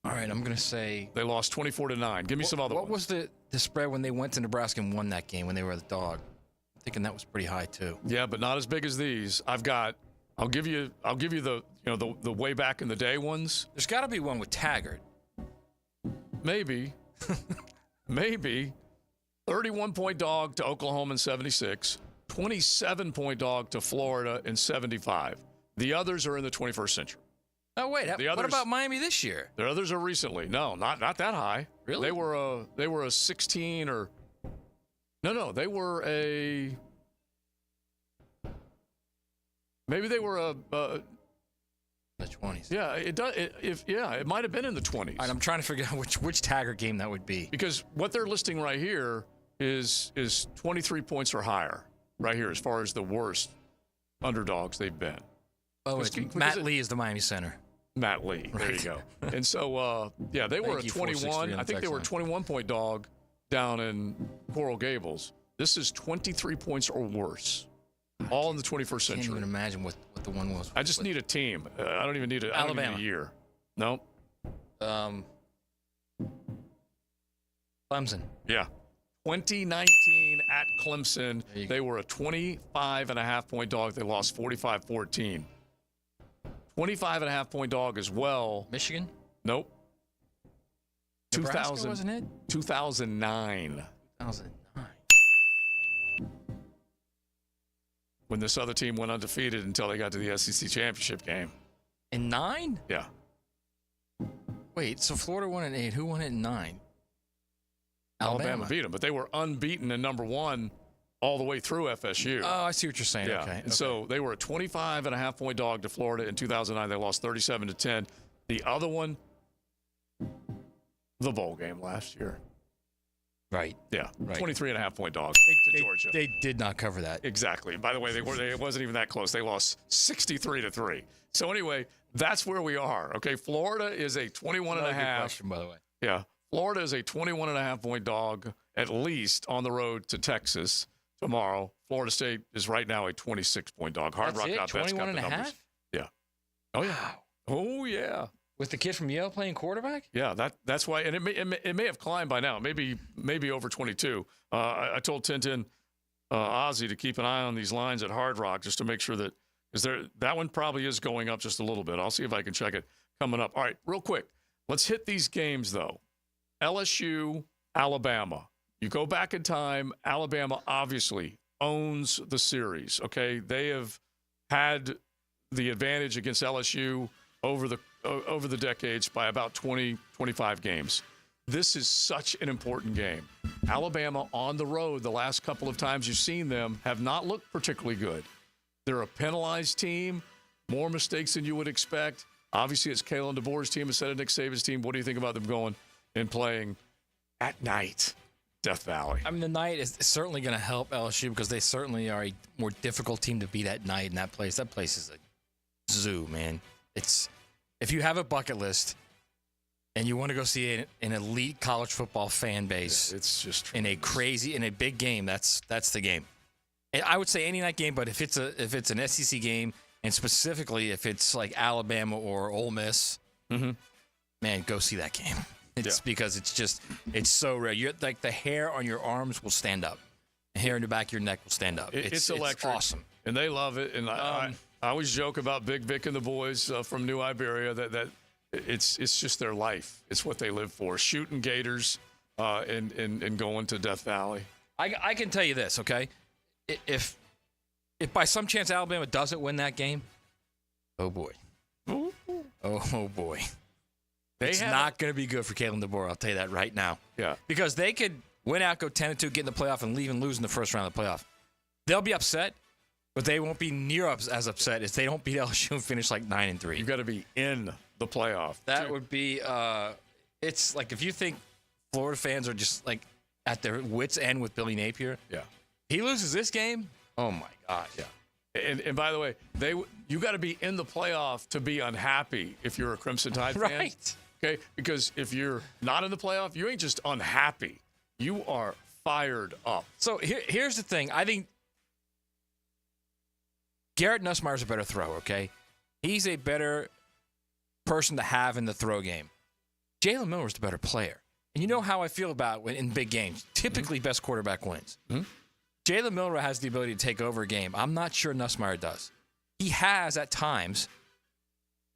All right, I'm going to say... They lost 24-9. Give me some other ones. What was the spread when they went to Nebraska and won that game when they were the dog? I'm thinking that was pretty high, too. Yeah, but not as big as these. I'll give you the way back in the day ones. There's got to be one with Taggart. Maybe. Maybe. 31-point dog to Oklahoma in 76. 27-point dog to Florida in 75. The others are in the 21st century. Oh, wait. What about Miami this year? The others are recently. No, not that high. Really? They were a 16 or... No, they were a... Maybe they were the 20s. Yeah, it might have been in the 20s. All right, I'm trying to figure out which Taggart game that would be. Because what they're listing right here is 23 points or higher, right here, as far as the worst underdogs they've been. Oh, Matt Lee is the Miami center. Matt Lee, there you go. And so, they were a 21. I think they were a 21-point dog down in Coral Gables. This is 23 points or worse. All in the 21st century. I can't even imagine what the one was. I just need a team. I don't even need a year. No. Clemson. Yeah. 2019 at Clemson, they were a 25.5-point dog. They lost 45-14. 25.5-point dog as well. Michigan? Nope. Nebraska, wasn't it? 2009. 2009. When this other team went undefeated until they got to the SEC championship game. In 9? Yeah. Wait, so Florida won in 8. Who won it in 9? Alabama beat them, but they were unbeaten in number 1 all the way through FSU. Oh, I see what you're saying. Yeah. Okay. And so they were a 25.5-point dog to Florida in 2009. They lost 37-10. The other one, the bowl game last year. Right. Yeah. Right. 23.5-point dog to Georgia. They did not cover that. Exactly. By the way, it wasn't even that close. They lost 63-3. So anyway, that's where we are. Okay. Florida is a 21.5. Good question, by the way. Yeah. Florida is a 21.5-point dog, at least on the road to Texas tomorrow. Florida State is right now a 26-point dog. Hard Rock got best got the numbers. Yeah. Oh, yeah. Wow. Oh, yeah. With the kid from Yale playing quarterback? Yeah, that's why. And it may have climbed by now, maybe over 22. I told Tintin Ozzie to keep an eye on these lines at Hard Rock just to make sure that that one probably is going up just a little bit. I'll see if I can check it coming up. All right, real quick. Let's hit these games, though. LSU, Alabama. You go back in time, Alabama obviously owns the series, okay? They have had the advantage against LSU over the decades by about 20, 25 games. This is such an important game. Alabama on the road, the last couple of times you've seen them, have not looked particularly good. They're a penalized team, more mistakes than you would expect. Obviously, it's Kalen DeBoer's team instead of Nick Saban's team. What do you think about them going and playing at night, Death Valley? I mean, the night is certainly going to help LSU because they certainly are a more difficult team to beat at night in that place. That place is a zoo, man. If you have a bucket list and you want to go see an elite college football fan base, it's just in a big game, that's the game. And I would say any night game, but if it's an SEC game, and specifically if it's like Alabama or Ole Miss, man, go see that game. Because it's so rare. You're like the hair on your arms will stand up. The hair in the back of your neck will stand up. It's electric. It's awesome. And they love it. And I always joke about Big Vic and the boys from New Iberia that it's just their life. It's what they live for. Shooting Gators and going to Death Valley. I can tell you this, okay? If by some chance Alabama doesn't win that game, oh boy. Oh boy. It's not going to be good for Kalen DeBoer, I'll tell you that right now. Yeah. Because they could win out, go 10-2, get in the playoff, and leave and lose in the first round of the playoff. They'll be upset, but they won't be near as upset as they don't beat LSU and finish like 9-3. You've got to be in the playoff. That would be it's like if you think Florida fans are just like at their wits' end with Billy Napier. Yeah. He loses this game, oh my gosh. Yeah. And by the way, you got to be in the playoff to be unhappy if you're a Crimson Tide fan. Right. Okay? Because if you're not in the playoff, you ain't just unhappy. You are fired up. So here's the thing. I think Garrett Nussmeier's a better thrower, okay? He's a better person to have in the throw game. Jalen Miller's the better player. And you know how I feel about in big games. Typically, best quarterback wins. Jalen Miller has the ability to take over a game. I'm not sure Nussmeier does. He has at times,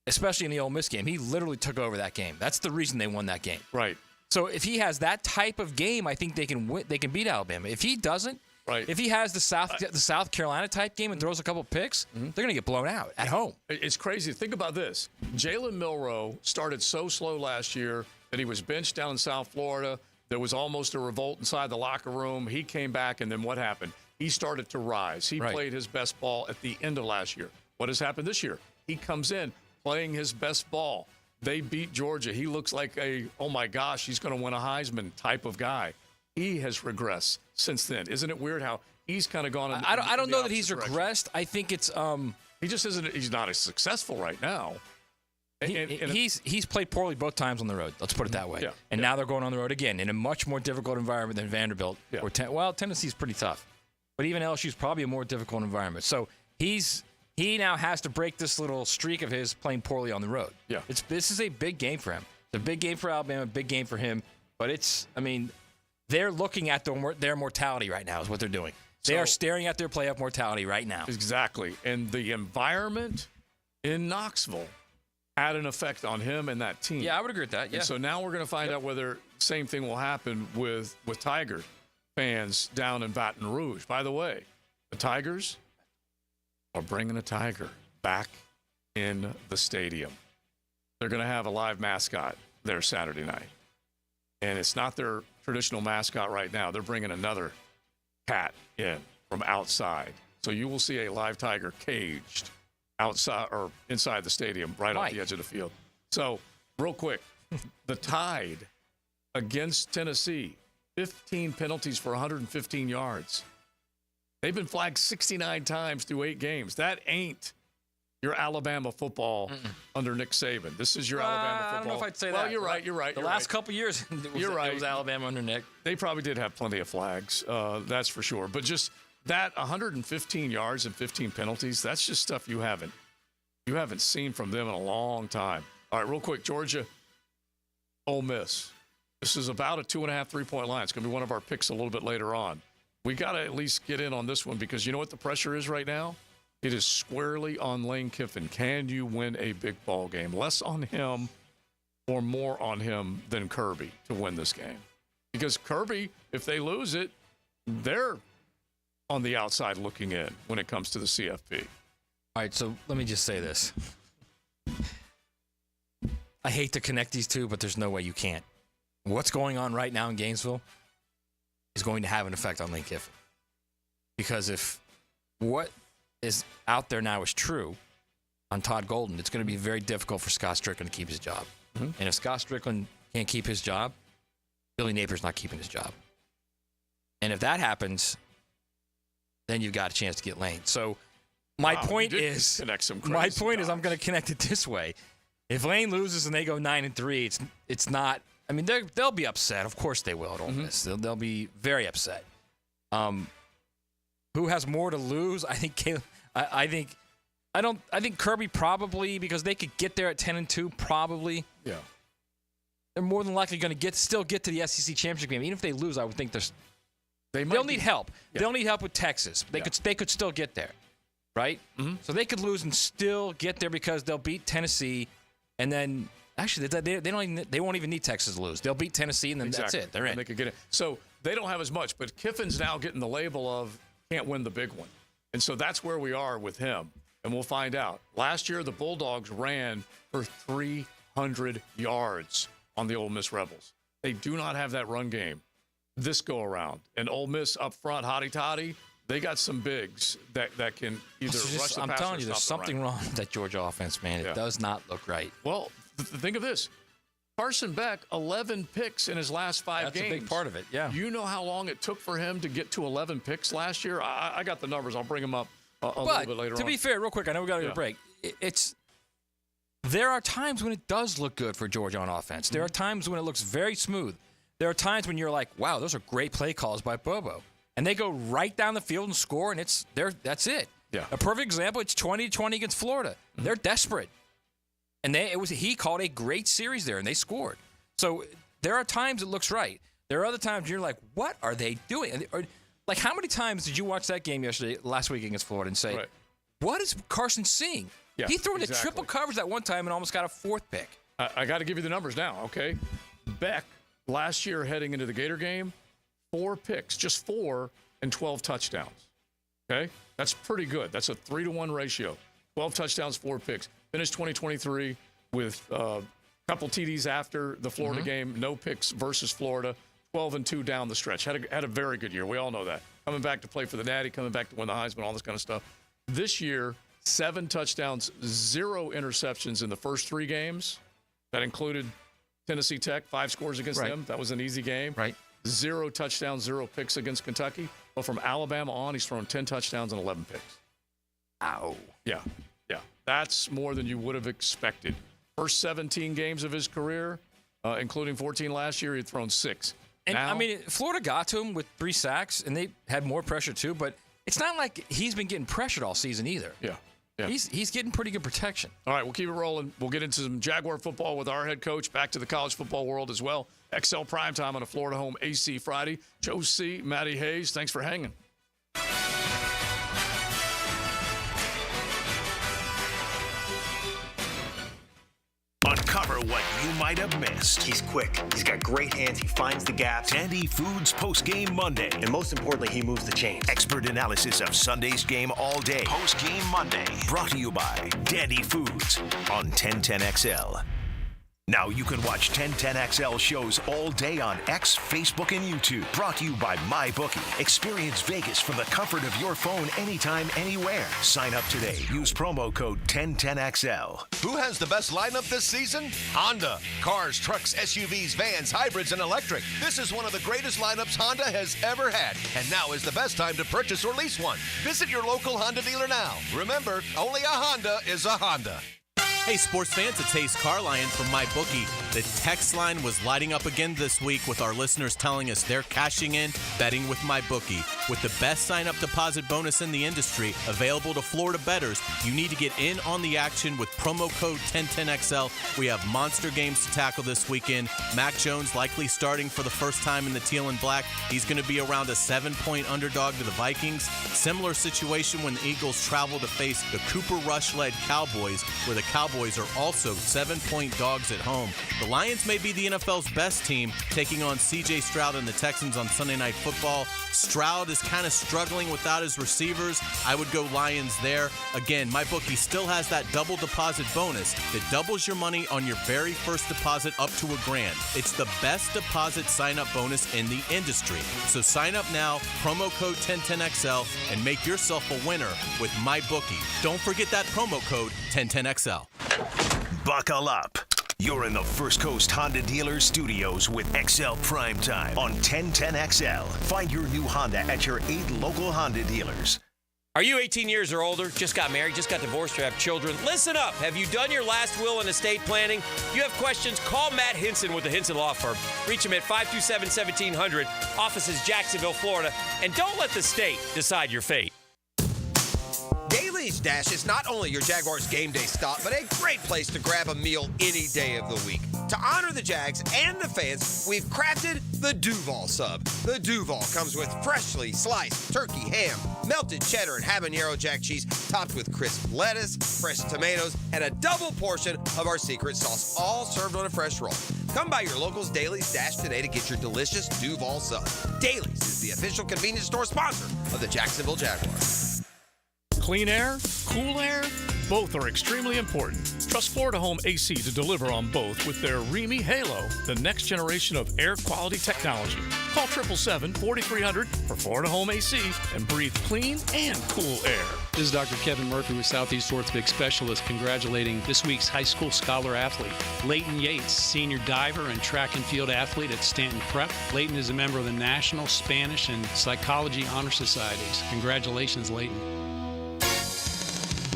especially in the Ole Miss game. He literally took over that game. That's the reason they won that game. Right. So if he has that type of game, I think they can win. They can beat Alabama. If he doesn't, if he has the South Carolina type game and throws a couple picks, they're going to get blown out at home. It's crazy. Think about this. Jalen Milroe started so slow last year that he was benched down in South Florida. There was almost a revolt inside the locker room. He came back, and then what happened? He started to rise. He played his best ball at the end of last year. What has happened this year? He comes in playing his best ball. They beat Georgia. He looks like oh my gosh, he's going to win a Heisman type of guy. He has regressed since then. Isn't it weird how he's kind of gone in I don't know that he's direction. regressed. I think it's he just isn't. He's not as successful right now. He's played poorly both times on the road. Let's put it that way. And now they're going on the road again in a much more difficult environment than Vanderbilt. Or Tennessee's pretty tough. but even LSU's probably a more difficult environment. So he now has to break this little streak of his playing poorly on the road. Yeah. This is a big game for him. It's a big game for Alabama, big game for him. But they're looking at their mortality right now is what they're doing. They are staring at their playoff mortality right now. Exactly. And the environment in Knoxville had an effect on him and that team. Yeah, I would agree with that. Yeah. And so now we're going to find out whether same thing will happen with Tiger fans down in Baton Rouge. By the way, the Tigers are bringing a tiger back in the stadium. They're going to have a live mascot there Saturday night. And it's not their traditional mascot right now. They're bringing another cat in from outside. So you will see a live tiger caged outside or inside the stadium right off the edge of the field. So real quick, the Tide against Tennessee, 15 penalties for 115 yards. They've been flagged 69 times through 8 games. That ain't your Alabama football under Nick Saban. This is your Alabama football. I don't know if I'd say that. Well, you're right. The last couple years, it was Alabama under Nick. They probably did have plenty of flags, that's for sure. But just that 115 yards and 15 penalties, that's just stuff you haven't seen from them in a long time. All right, real quick, Georgia, Ole Miss. This is about a 2.5, 3-point line. It's going to be one of our picks a little bit later on. We got to at least get in on this one because you know what the pressure is right now? It is squarely on Lane Kiffin. Can you win a big ball game? Less on him or more on him than Kirby to win this game. Because Kirby, if they lose it, they're on the outside looking in when it comes to the CFP. All right, so let me just say this. I hate to connect these two, but there's no way you can't. What's going on right now in Gainesville is going to have an effect on Lane Kiffin. Because if what is out there now is true on Todd Golden, it's going to be very difficult for Scott Stricklin to keep his job. Mm-hmm. And if Scott Stricklin can't keep his job, Billy Napier's not keeping his job. And if that happens, then you've got a chance to get Lane. So my point is, I'm going to connect it this way. If Lane loses and they go 9-3, it's not. I mean, they'll be upset. Of course they will at Ole Miss. They'll be very upset. Who has more to lose? I think Caleb. I think Kirby probably, because they could get there at 10-2 probably. Yeah. They're more than likely going to still get to the SEC championship game. Even if they lose, I would think they'll need help. Yeah. They'll need help with Texas. They could still get there, right? Mm-hmm. So they could lose and still get there because they'll beat Tennessee, and then actually they won't even need Texas to lose. They'll beat Tennessee, and then that's it. They're in. And they could get it. So they don't have as much, but Kiffin's now getting the label of can't win the big one, and so that's where we are with him, and we'll find out. Last year, the Bulldogs ran for 300 yards on the Ole Miss Rebels. They do not have that run game this go around. And Ole Miss up front, hotty toddy, they got some bigs that can either rush the I'm pass telling or you, there's stop the something run. wrong with that Georgia offense, man. It does not look right. Well, think of this. Carson Beck, 11 picks in his last 5 games. That's a big part of it, yeah. You know how long it took for him to get to 11 picks last year? I got the numbers. I'll bring them up a little bit later on. To be fair, real quick, I know we got to get a break. There are times when it does look good for Georgia on offense. There are times when it looks very smooth. There are times when you're like, wow, those are great play calls by Bobo. And they go right down the field and score, and that's it. Yeah. A perfect example, it's 20-20 against Florida. Mm-hmm. They're desperate. And he called a great series there, and they scored. So there are times it looks right. There are other times you're like, what are they doing? Like, how many times did you watch that game last week against Florida and say, what is Carson seeing? Yeah, he threw in a triple coverage that one time and almost got a 4th pick. I got to give you the numbers now, okay? Beck, last year heading into the Gator game, 4 picks, just 4 and 12 touchdowns, okay? That's pretty good. That's a 3-to-1 ratio. 12 touchdowns, 4 picks. Finished 2023 with a couple TDs after the Florida game, no picks versus Florida, 12-2 down the stretch. Had a very good year. We all know that. Coming back to play for the Natty, coming back to win the Heisman, all this kind of stuff. This year, 7 touchdowns, 0 interceptions in the first 3 games. That included Tennessee Tech, 5 scores against them. That was an easy game. Right. 0 touchdowns, 0 picks against Kentucky. But from Alabama on, he's thrown 10 touchdowns and 11 picks. Ow. Yeah. That's more than you would have expected. First 17 games of his career, including 14 last year, he'd thrown 6. And, Florida got to him with 3 sacks, and they had more pressure too, but it's not like he's been getting pressured all season either. Yeah. He's getting pretty good protection. All right, we'll keep it rolling. We'll get into some Jaguar football with our head coach, back to the college football world as well. XL Primetime on a Florida Home AC Friday. Joe C., Matty Hayes, thanks for hanging. Uncover what you might have missed. He's quick. He's got great hands. He finds the gaps. Dandy Foods Post-Game Monday. And most importantly, he moves the chains. Expert analysis of Sunday's game all day. Post-Game Monday. Brought to you by Dandy Foods on 1010XL. Now you can watch 1010XL shows all day on X, Facebook, and YouTube. Brought to you by MyBookie. Experience Vegas from the comfort of your phone anytime, anywhere. Sign up today. Use promo code 1010XL. Who has the best lineup this season? Honda. Cars, trucks, SUVs, vans, hybrids, and electric. This is one of the greatest lineups Honda has ever had. And now is the best time to purchase or lease one. Visit your local Honda dealer now. Remember, only a Honda is a Honda. Hey, sports fans, it's Hayes Carlion from MyBookie. The text line was lighting up again this week with our listeners telling us they're cashing in, betting with MyBookie. With the best sign-up deposit bonus in the industry available to Florida bettors, you need to get in on the action with promo code 1010XL. We have monster games to tackle this weekend. Mack Jones likely starting for the first time in the teal and black. He's going to be around a 7-point underdog to the Vikings. Similar situation when the Eagles travel to face the Cooper Rush-led Cowboys, where the Cowboys are also 7-point dogs at home. The Lions may be the NFL's best team, taking on C.J. Stroud and the Texans on Sunday Night Football. Stroud is kind of struggling without his receivers. I would go Lions there. Again, MyBookie still has that double deposit bonus that doubles your money on your very first deposit up to $1,000. It's the best deposit sign-up bonus in the industry. So sign up now, promo code 1010XL, and make yourself a winner with MyBookie. Don't forget that promo code 1010XL. Buckle up. You're in the First Coast Honda Dealer Studios with XL Primetime on 1010XL. Find your new Honda at your 8 local Honda dealers. Are you 18 years or older, just got married, just got divorced, or have children? Listen up. Have you done your last will and estate planning? You have questions? Call Matt Hinson with the Hinson Law Firm. Reach him at 527-1700. Office is Jacksonville, Florida. And don't let the state decide your fate. Daly's Dash is not only your Jaguars game day stop, but a great place to grab a meal any day of the week. To honor the Jags and the fans, we've crafted the Duval Sub. The Duval comes with freshly sliced turkey, ham, melted cheddar, and habanero jack cheese, topped with crisp lettuce, fresh tomatoes, and a double portion of our secret sauce, all served on a fresh roll. Come by your local's Daly's Dash today to get your delicious Duval Sub. Daly's is the official convenience store sponsor of the Jacksonville Jaguars. Clean air, cool air, both are extremely important. Trust Florida Home AC to deliver on both with their Remy Halo, the next generation of air quality technology. Call 777-4300 for Florida Home AC and breathe clean and cool air. This is Dr. Kevin Murphy with Southeast Orthopedic Specialist, congratulating this week's high school scholar athlete, Leighton Yates, senior diver and track and field athlete at Stanton Prep. Leighton is a member of the National Spanish and Psychology Honor Societies. Congratulations, Leighton.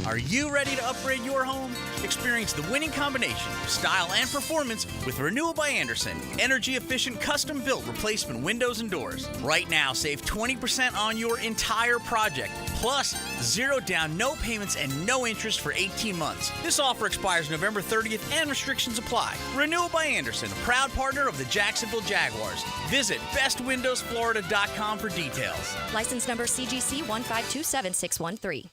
Are you ready to upgrade your home? Experience the winning combination of style and performance with Renewal by Andersen. Energy-efficient, custom-built replacement windows and doors. Right now, save 20% on your entire project. Plus, 0 down, no payments, and no interest for 18 months. This offer expires November 30th and restrictions apply. Renewal by Andersen, a proud partner of the Jacksonville Jaguars. Visit bestwindowsflorida.com for details. License number CGC 1527613.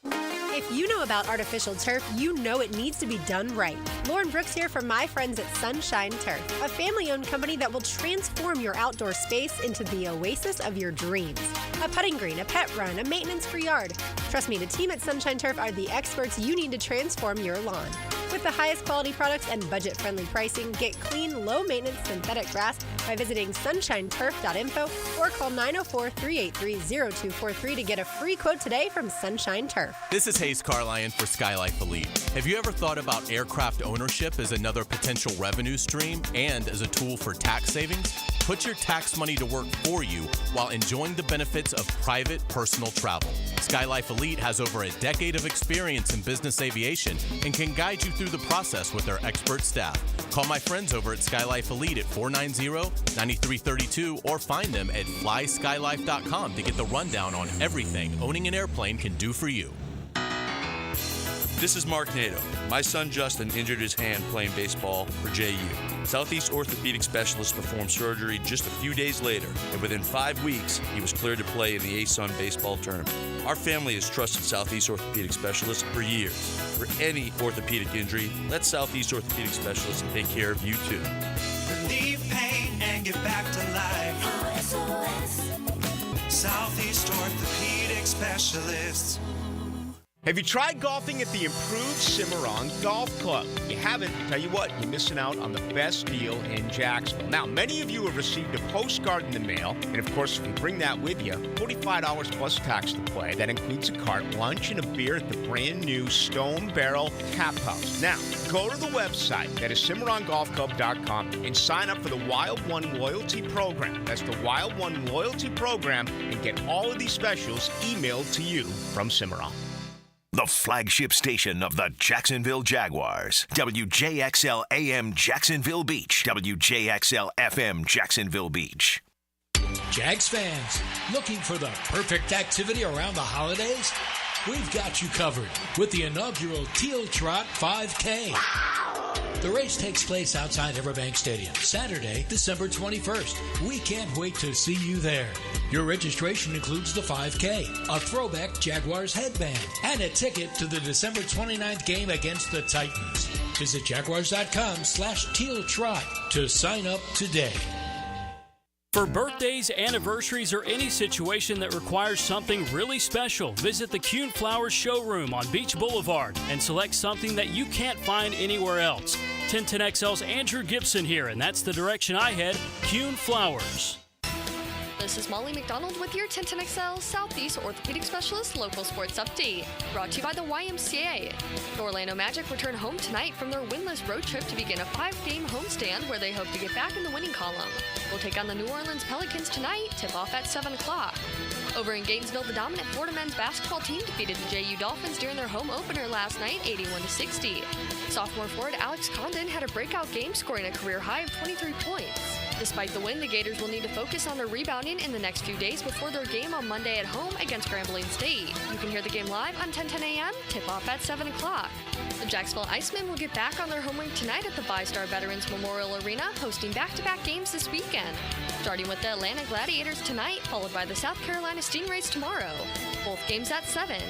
If you know about artificial turf, you know it needs to be done right. Lauren Brooks here from my friends at Sunshine Turf, a family-owned company that will transform your outdoor space into the oasis of your dreams. A putting green, a pet run, a maintenance-free yard. Trust me, the team at Sunshine Turf are the experts you need to transform your lawn. With the highest quality products and budget-friendly pricing, get clean, low-maintenance synthetic grass by visiting sunshineturf.info or call 904-383-0243 to get a free quote today from Sunshine Turf. This is Hayes Carlion for Skylife Elite. Have you ever thought about aircraft ownership as another potential revenue stream and as a tool for tax savings? Put your tax money to work for you while enjoying the benefits of private personal travel. SkyLife Elite has over a decade of experience in business aviation and can guide you through the process with their expert staff. Call my friends over at SkyLife Elite at 490-9332 or find them at flyskylife.com to get the rundown on everything owning an airplane can do for you. This is Mark Nato. My son Justin injured his hand playing baseball for JU. Southeast Orthopedic Specialist performed surgery just a few days later, and within 5 weeks, he was cleared to play in the ASUN baseball tournament. Our family has trusted Southeast Orthopedic Specialists for years. For any orthopedic injury, let Southeast Orthopedic Specialists take care of you too. Relieve pain and get back to life. SOS. Southeast Orthopedic Specialists. Have you tried golfing at the improved Cimarron Golf Club? If you haven't, I tell you what, you're missing out on the best deal in Jacksonville. Now, many of you have received a postcard in the mail, and of course, if you bring that with you, $45 plus tax to play. That includes a cart, lunch, and a beer at the brand new Stone Barrel Tap House. Now, go to the website, that is CimarronGolfClub.com, and sign up for the Wild One Loyalty Program. That's the Wild One Loyalty Program, and get all of these specials emailed to you from Cimarron. The flagship station of the Jacksonville Jaguars. WJXL AM Jacksonville Beach. WJXL FM Jacksonville Beach. Jags fans, looking for the perfect activity around the holidays? We've got you covered with the inaugural Teal Trot 5K. The race takes place outside Everbank Stadium, Saturday, December 21st. We can't wait to see you there. Your registration includes the 5K, a throwback Jaguars headband, and a ticket to the December 29th game against the Titans. Visit jaguars.com/Teal Trot to sign up today. For birthdays, anniversaries, or any situation that requires something really special, visit the Kuhn Flowers showroom on Beach Boulevard and select something that you can't find anywhere else. 1010XL's Andrew Gibson here, and that's the direction I head, Kuhn Flowers. This is Molly McDonald with your 1010XL Southeast Orthopedic Specialist Local Sports Update, brought to you by the YMCA. The Orlando Magic return home tonight from their winless road trip to begin a 5-game homestand where they hope to get back in the winning column. We'll take on the New Orleans Pelicans tonight, tip-off at 7 o'clock. Over in Gainesville, the dominant Florida men's basketball team defeated the JU Dolphins during their home opener last night, 81-60. Sophomore forward Alex Condon had a breakout game, scoring a career-high of 23 points. Despite the win, the Gators will need to focus on their rebounding in the next few days before their game on Monday at home against Grambling State. You can hear the game live on 1010 a.m., tip-off at 7 o'clock. The Jacksonville Icemen will get back on their home rink tonight at the Vistar Veterans Memorial Arena, hosting back-to-back games this weekend. Starting with the Atlanta Gladiators tonight, followed by the South Carolina Stingrays tomorrow. Both games at 7.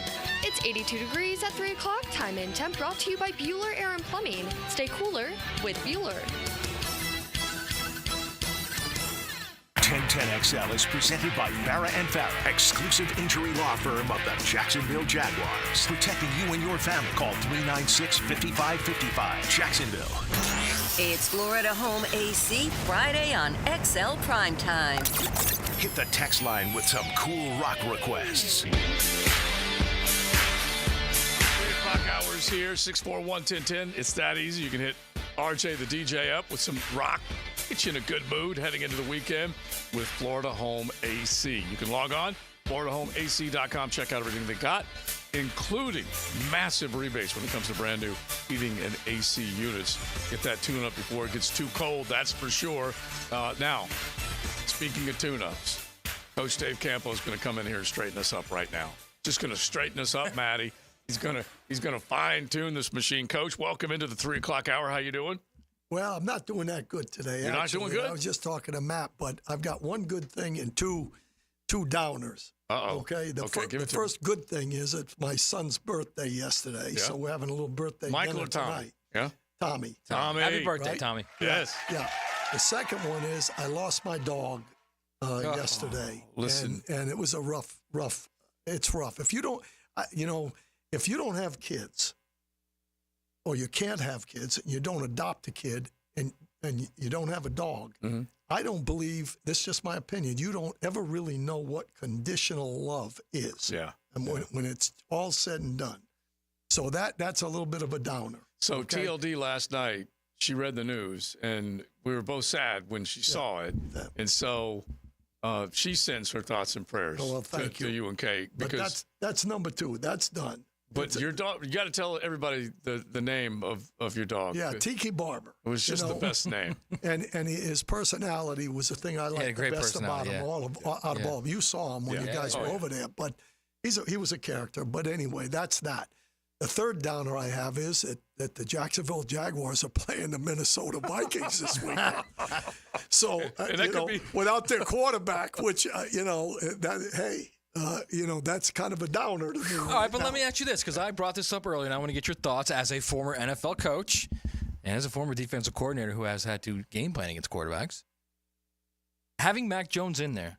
It's 82 degrees at 3 o'clock. Time and temp brought to you by Bueller Air and Plumbing. Stay cooler with Bueller. 1010XL is presented by Farah & Farah, exclusive injury law firm of the Jacksonville Jaguars. Protecting you and your family. Call 396-5555. Jacksonville. It's Florida Home AC Friday on XL Primetime. Hit the text line with some cool rock requests. 3 o'clock hours here, 641-1010. It's that easy. You can hit RJ the DJ up with some rock. Get you in a good mood heading into the weekend with Florida Home AC. You can log on, FloridaHomeAC.com. Check out everything they got, including massive rebates when it comes to brand new heating and AC units. Get that tune up before it gets too cold, that's for sure. Now, speaking of tune-ups, Coach Dave Campo is going to come in here and straighten us up right now. Just going to straighten us up, Maddie. He's gonna fine-tune this machine. Coach, welcome into the 3 o'clock hour. How you doing? Well, I'm not doing that good today. You're actually. not doing good? I was just talking to Matt, but I've got one good thing and two downers. Uh-oh. Okay? The first good thing is it's my son's birthday yesterday, so we're having a little birthday Michael dinner or Tommy? tonight. Yeah? Tommy. Happy birthday, Right? Tommy. Yes. Yeah. The second one is I lost my dog yesterday. Listen. And it was a rough, it's rough. If you don't, if you don't have kids, or you can't have kids, and you don't adopt a kid, and you don't have a dog, I don't believe, this is just my opinion, you don't ever really know what conditional love is. Yeah. And when it's all said and done. So that's a little bit of a downer. So okay? TLD last night, she read the news, and we were both sad when she saw it. And so she sends her thoughts and prayers to you and Kate. But that's number 2. That's done. But your dog, you got to tell everybody the name of your dog. Yeah, Tiki Barber. It was just the best name. And his personality was the thing I liked the best about him out of all. You saw him when you guys were over there. But he was a character. But anyway, that's that. The third downer I have is that the Jacksonville Jaguars are playing the Minnesota Vikings this week. So, without their quarterback, which, that's kind of a downer to me. All right, but let me ask you this, because I brought this up earlier, and I want to get your thoughts as a former NFL coach and as a former defensive coordinator who has had to game plan against quarterbacks. Having Mack Jones in there,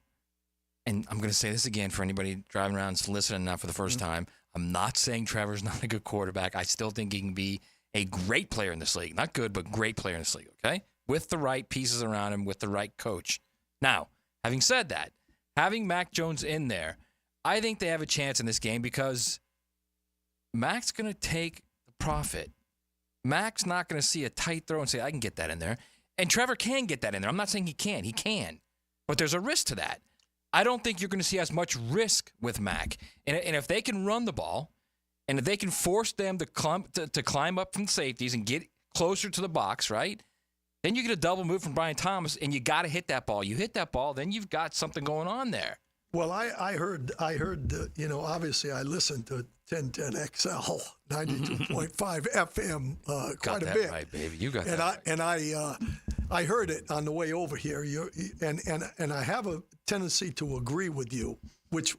and I'm going to say this again for anybody driving around and listening now for the first time, I'm not saying Trevor's not a good quarterback. I still think he can be a great player in this league. Not good, but great player in this league, okay? With the right pieces around him, with the right coach. Now, having said that, having Mack Jones in there, I think they have a chance in this game because Mack's going to take the profit. Mack's not going to see a tight throw and say, I can get that in there. And Trevor can get that in there. I'm not saying he can't. He can. But there's a risk to that. I don't think you're going to see as much risk with Mack. And if they can run the ball, and if they can force them to climb up from the safeties and get closer to the box, right? Then you get a double move from Brian Thomas, and you got to hit that ball. You hit that ball, then you've got something going on there. Well, I heard. Obviously, I listened to 1010 XL 92.5 FM quite a bit. Right, baby. You got that right. And I heard it on the way over here. And I have a tendency to agree with you, which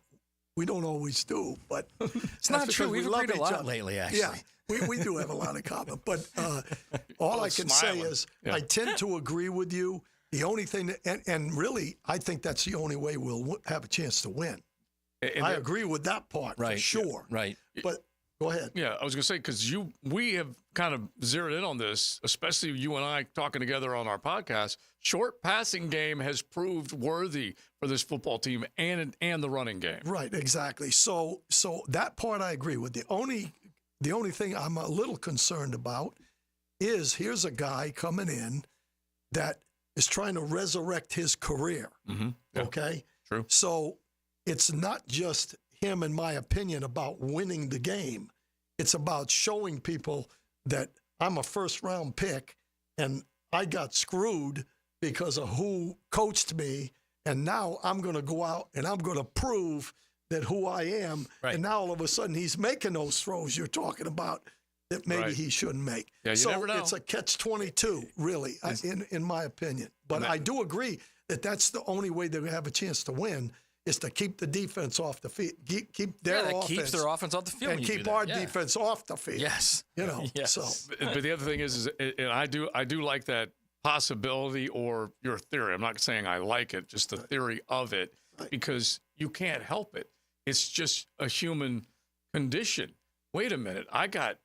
we don't always do. But it's not true. We've agreed a lot lately, actually. Yeah, we do have a lot in common. But all I can say is I tend to agree with you. The only thing, and really, I think that's the only way we'll have a chance to win. I agree with that part, for sure. Yeah, right. But go ahead. Yeah, I was going to say, because we have kind of zeroed in on this, especially you and I talking together on our podcast. Short passing game has proved worthy for this football team and the running game. Right, exactly. So that part I agree with. The only thing I'm a little concerned about is here's a guy coming in that is trying to resurrect his career. Mm-hmm. Yeah, okay? True. So it's not just him, in my opinion, about winning the game. It's about showing people that I'm a first-round pick and I got screwed because of who coached me, and now I'm going to go out and I'm going to prove that who I am. Right. And now all of a sudden he's making those throws you're talking about that maybe he shouldn't make. Yeah, you so never know. It's a catch-22, really, in my opinion. But I do agree that that's the only way they have a chance to win is to keep the defense off the field, keep their offense. Keeps their offense off the field, and keep our defense off the field. Yes, Yes. So, but the other thing is, and I do like that possibility or your theory. I'm not saying I like it, just the theory of it, because you can't help it. It's just a human condition. Wait a minute, I got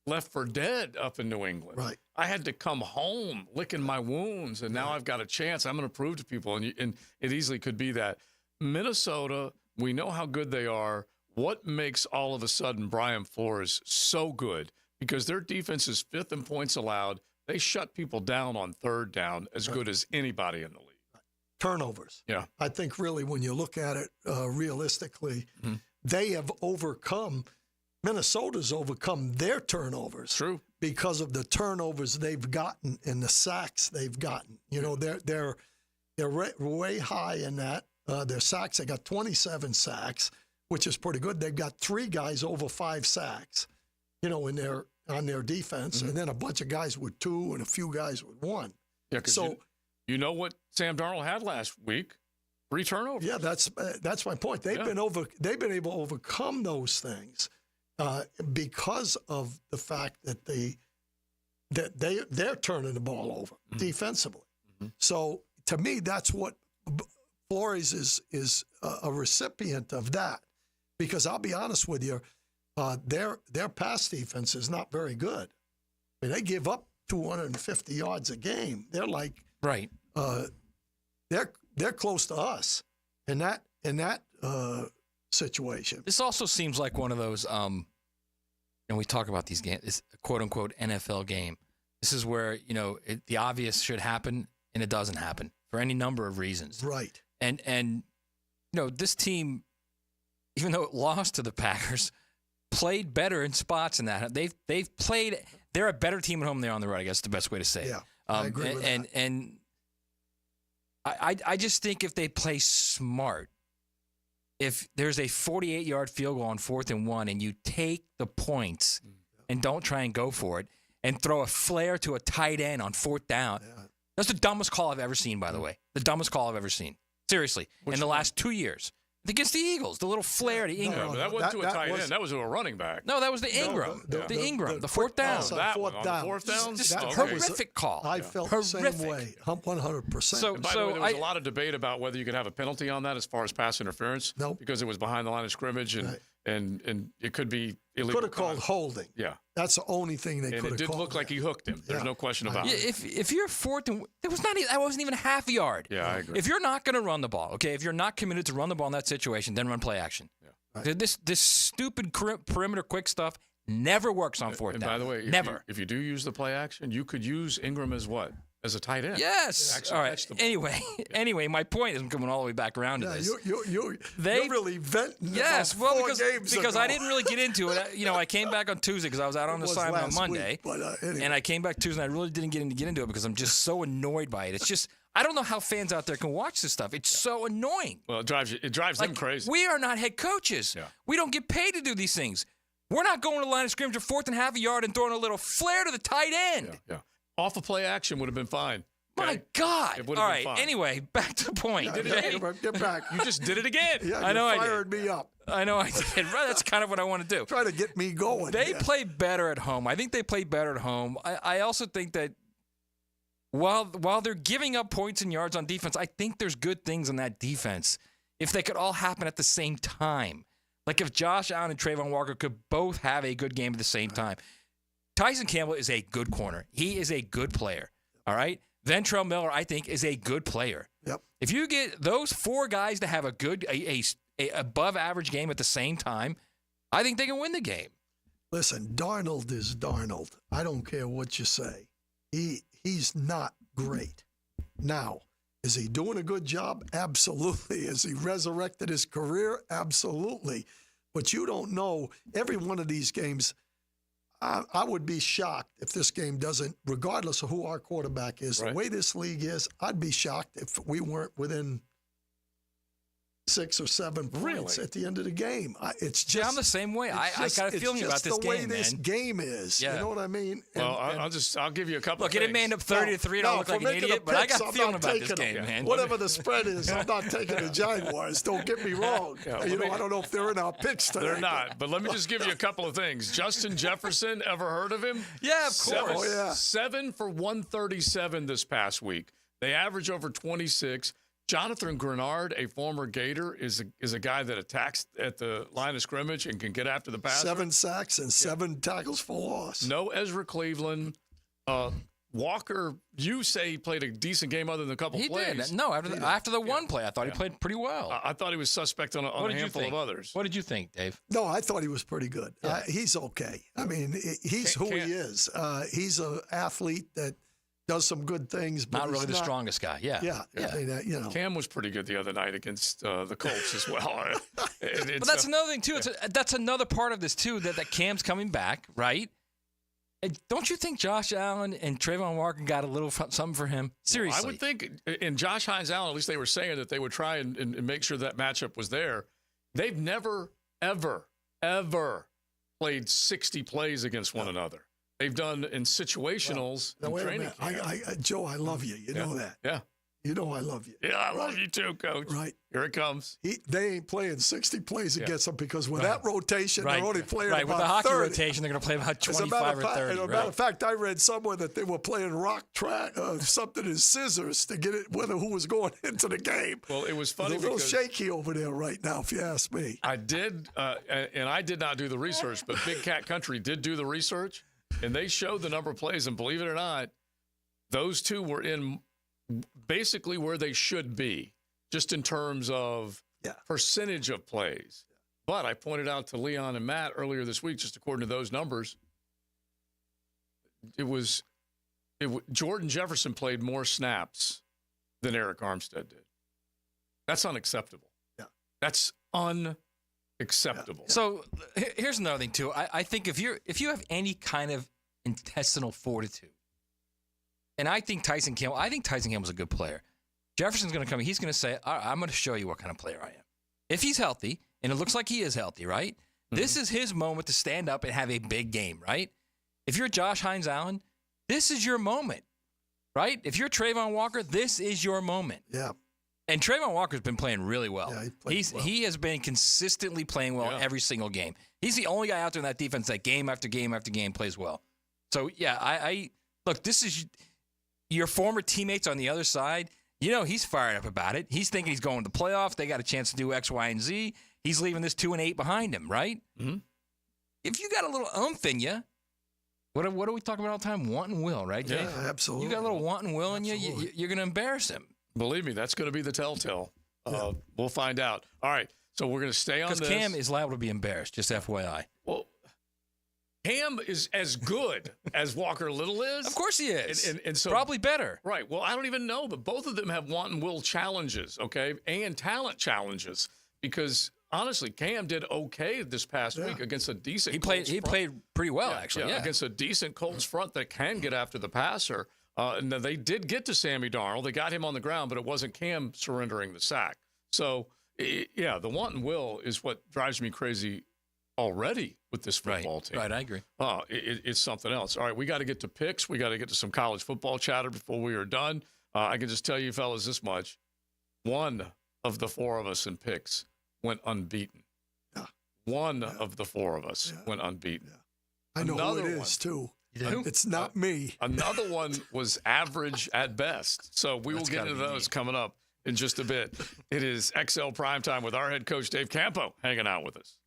left for dead up in New England. Right. I had to come home licking my wounds, and now I've got a chance. I'm going to prove to people, and it easily could be that. Minnesota, we know how good they are. What makes all of a sudden Brian Flores so good? Because their defense is 5th in points allowed. They shut people down on 3rd down as good as anybody in the league. Turnovers. Yeah. I think really when you look at it realistically, they have overcome – Minnesota's overcome their turnovers. True. Because of the turnovers they've gotten and the sacks they've gotten. You know, they're way high in that. Their sacks, they got 27 sacks, which is pretty good. They've got 3 guys over 5 sacks, on their defense, and then a bunch of guys with 2 and a few guys with 1. Yeah, because you know what Sam Darnold had last week? 3 turnovers. Yeah, that's my point. They've been able to overcome those things. Because of the fact that they're turning the ball over defensively. Mm-hmm. So to me, that's what Flores is a recipient of that. Because I'll be honest with you, their pass defense is not very good. I mean, they give up 250 yards a game. They're like they're close to us in that situation. This also seems like one of those, and we talk about these games, this quote-unquote NFL game. This is where, the obvious should happen, and it doesn't happen for any number of reasons. Right. And this team, even though it lost to the Packers, played better in spots in that. They've played. They're a better team at home than they are on the road, I guess is the best way to say it. Yeah, I agree with that. And I just think if they play smart, if there's a 48-yard field goal on 4th and 1 and you take the points and don't try and go for it and throw a flare to a tight end on 4th down, that's the dumbest call I've ever seen, by the way. The dumbest call I've ever seen. Seriously. In the last 2 years. Against the Eagles, the little flare to Ingram. Yeah, but that wasn't to a tight end. That was to a running back. No, that was the Ingram. The Ingram, the 4th down. That one on the 4th down? Just a horrific call. I felt the same way, 100%. So, by the way, there was a lot of debate about whether you could have a penalty on that as far as pass interference. Nope. Because it was behind the line of scrimmage, and it could be illegal. Could have called holding. Yeah. That's the only thing they could have called. And it did look like he hooked him. There's no question about it. If you're 4th and that wasn't even a half a yard. Yeah, I agree. If you're not going to run the ball, okay, if you're not committed to run the ball in that situation, then run play action. Yeah. Right. This stupid perimeter quick stuff never works on 4th down. And by the way, if you do use the play action, you could use Ingram as what? As a tight end. Yes. All right. Anyway, my point is I'm coming all the way back around to this. You're really venting. Yes, well, because I didn't really get into it. I came back on Tuesday because I was out on assignment on Monday, anyway. and I came back Tuesday. And I really didn't get into it because I'm just so annoyed by it. It's just I don't know how fans out there can watch this stuff. It's so annoying. Well, it drives them crazy. We are not head coaches. Yeah. We don't get paid to do these things. We're not going to the line of scrimmage at 4th and half a yard and throwing a little flare to the tight end. Yeah. Off of play action would have been fine. Okay? My God. It would All have right. been fine. Anyway, back to the point. Get back. You just did it again. Yeah, I know you fired me up. I know I did. Right, that's kind of what I want to do. Try to get me going. They play better at home. I think they play better at home. I also think that while they're giving up points and yards on defense, I think there's good things in that defense. If they could all happen at the same time. Like if Josh Allen and Trayvon Walker could both have a good game at the same time. Tyson Campbell is a good corner. He is a good player. All right? Ventrell Miller, I think, is a good player. Yep. If you get those 4 guys to have a above average game at the same time, I think they can win the game. Listen, Darnold is Darnold. I don't care what you say. He's not great. Now, is he doing a good job? Absolutely. Has he resurrected his career? Absolutely. But you don't know. Every one of these games, I would be shocked if this game doesn't, regardless of who our quarterback is, the way this league is, I'd be shocked if we weren't within 6 or 7 points at the end of the game. It's just, I'm the same way. I got a feeling about this game, man. the way this game is. Yeah. You know what I mean? I'll give you a couple. Look, of it may end up 30-3. Don't look like an idiot, but I got a feeling about this game, man. Whatever the spread is, I'm not taking the Jaguars. Don't get me wrong. I don't know if they're in our picks today. They're not. But let me just give you a couple of things. Justin Jefferson, ever heard of him? Yeah, of course. 7 for 137 this past week. They average over 26. Jonathan Grenard, a former Gator, is a guy that attacks at the line of scrimmage and can get after the passer. 7 sacks and 7 tackles for loss. No Ezra Cleveland. Walker, you say he played a decent game other than a couple plays. He did. No, after the one play, I thought he played pretty well. I thought he was suspect on a handful of others. What did you think, Dave? No, I thought he was pretty good. He's okay. I mean, he's who he is. He's an athlete that does some good things, but not really the strongest guy. Yeah. I mean, Cam was pretty good the other night against the Colts as well. But that's another thing too. That's another part of this too. That Cam's coming back, right? And don't you think Josh Allen and Trayvon Walker got a little something for him? Seriously, I would think. In Josh Hines Allen, at least they were saying that they would try and make sure that matchup was there. They've never, ever played 60 plays against one another. They've done in situationals in training camp. Joe, I love you. You know that. Yeah. You know I love you. Yeah, I love you too, Coach. Right. Here it comes. They ain't playing 60 plays against them because with that rotation, they're only playing about 30. With the hockey rotation, they're going to play about 25 or 30. As a matter of fact, I read somewhere that they were playing rock track, something in scissors to get it, who was going into the game. Well, it was funny because a little shaky over there right now, if you ask me. I did, and I did not do the research, but Big Cat Country did do the research. And they showed the number of plays, and believe it or not, those two were in basically where they should be, just in terms of percentage of plays. But I pointed out to Leon and Matt earlier this week, just according to those numbers, it was Jordan Jefferson played more snaps than Eric Armstead did. That's unacceptable. Yeah. That's unacceptable. So here's another thing too. I think if you have any kind of intestinal fortitude, and I think Tyson Campbell's a good player. Jefferson's going to come. He's going to say, all right, I'm going to show you what kind of player I am. If he's healthy, and it looks like he is healthy, right? Mm-hmm. This is his moment to stand up and have a big game, right? If you're Josh Hines-Allen, this is your moment, right? If you're Trayvon Walker, this is your moment. Yeah. And Trayvon Walker's been playing really well. Yeah, he has been consistently playing well every single game. He's the only guy out there in that defense that game after game after game plays well. So, yeah, I look, this is your former teammates on the other side. You know, he's fired up about it. He's thinking he's going to the playoffs. They got a chance to do X, Y, and Z. He's leaving this 2-8 behind him, right? Mm-hmm. If you got a little oomph in you, what are we talking about all the time? Want and will, right, Jay? Yeah, absolutely. You got a little want and will in you, you're going to embarrass him. Believe me, that's going to be the telltale. We'll find out. All right, so we're going to stay on this. Because Cam is liable to be embarrassed, just FYI. Well, Cam is as good as Walker Little is. Of course he is. And so, probably better. Right. Well, I don't even know, but both of them have want and will challenges, okay, and talent challenges. Because, honestly, Cam did okay this past week against a decent Colts He played pretty well, actually. Yeah. Against a decent Colts front that can get after the passer. And they did get to Sammy Darnold. They got him on the ground, but it wasn't Cam surrendering the sack. So, yeah, the want and will is what drives me crazy already with this football team. Right, I agree. It's something else. All right, we got to get to picks. We got to get to some college football chatter before we are done. I can just tell you, fellas, this much. One of the four of us in picks went unbeaten. Yeah. One of the four of us went unbeaten. Yeah. I know who it is, too. It's not me. Another one was average at best. So we will get into those coming up in just a bit. It is XL Primetime with our head coach, Dave Campo, hanging out with us.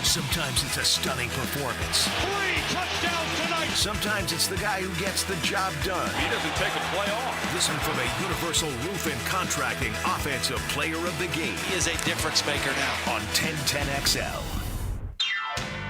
Sometimes it's a stunning performance. 3 touchdowns tonight. Sometimes it's the guy who gets the job done. He doesn't take a play off. Listen for the Universal Roof and Contracting Offensive Player of the Game. He is a difference maker now. On 1010XL.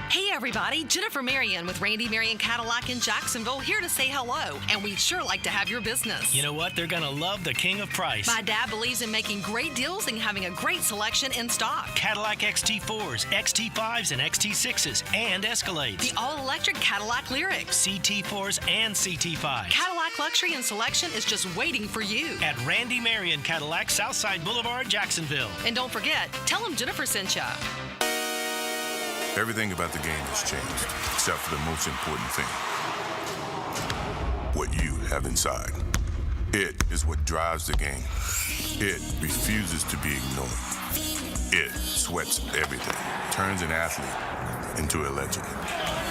Hey everybody, Jennifer Marion with Randy Marion Cadillac in Jacksonville here to say hello, and we'd sure like to have your business. You know what? They're going to love the king of price. My dad believes in making great deals and having a great selection in stock. Cadillac XT4s, XT5s, and XT6s, and Escalades. The all-electric Cadillac Lyriq. CT4s and CT5s. Cadillac luxury and selection is just waiting for you. At Randy Marion Cadillac, Southside Boulevard, Jacksonville. And don't forget, tell them Jennifer sent ya. Everything about the game has changed, except for the most important thing. What you have inside. It is what drives the game. It refuses to be ignored. It sweats everything, turns an athlete into a legend.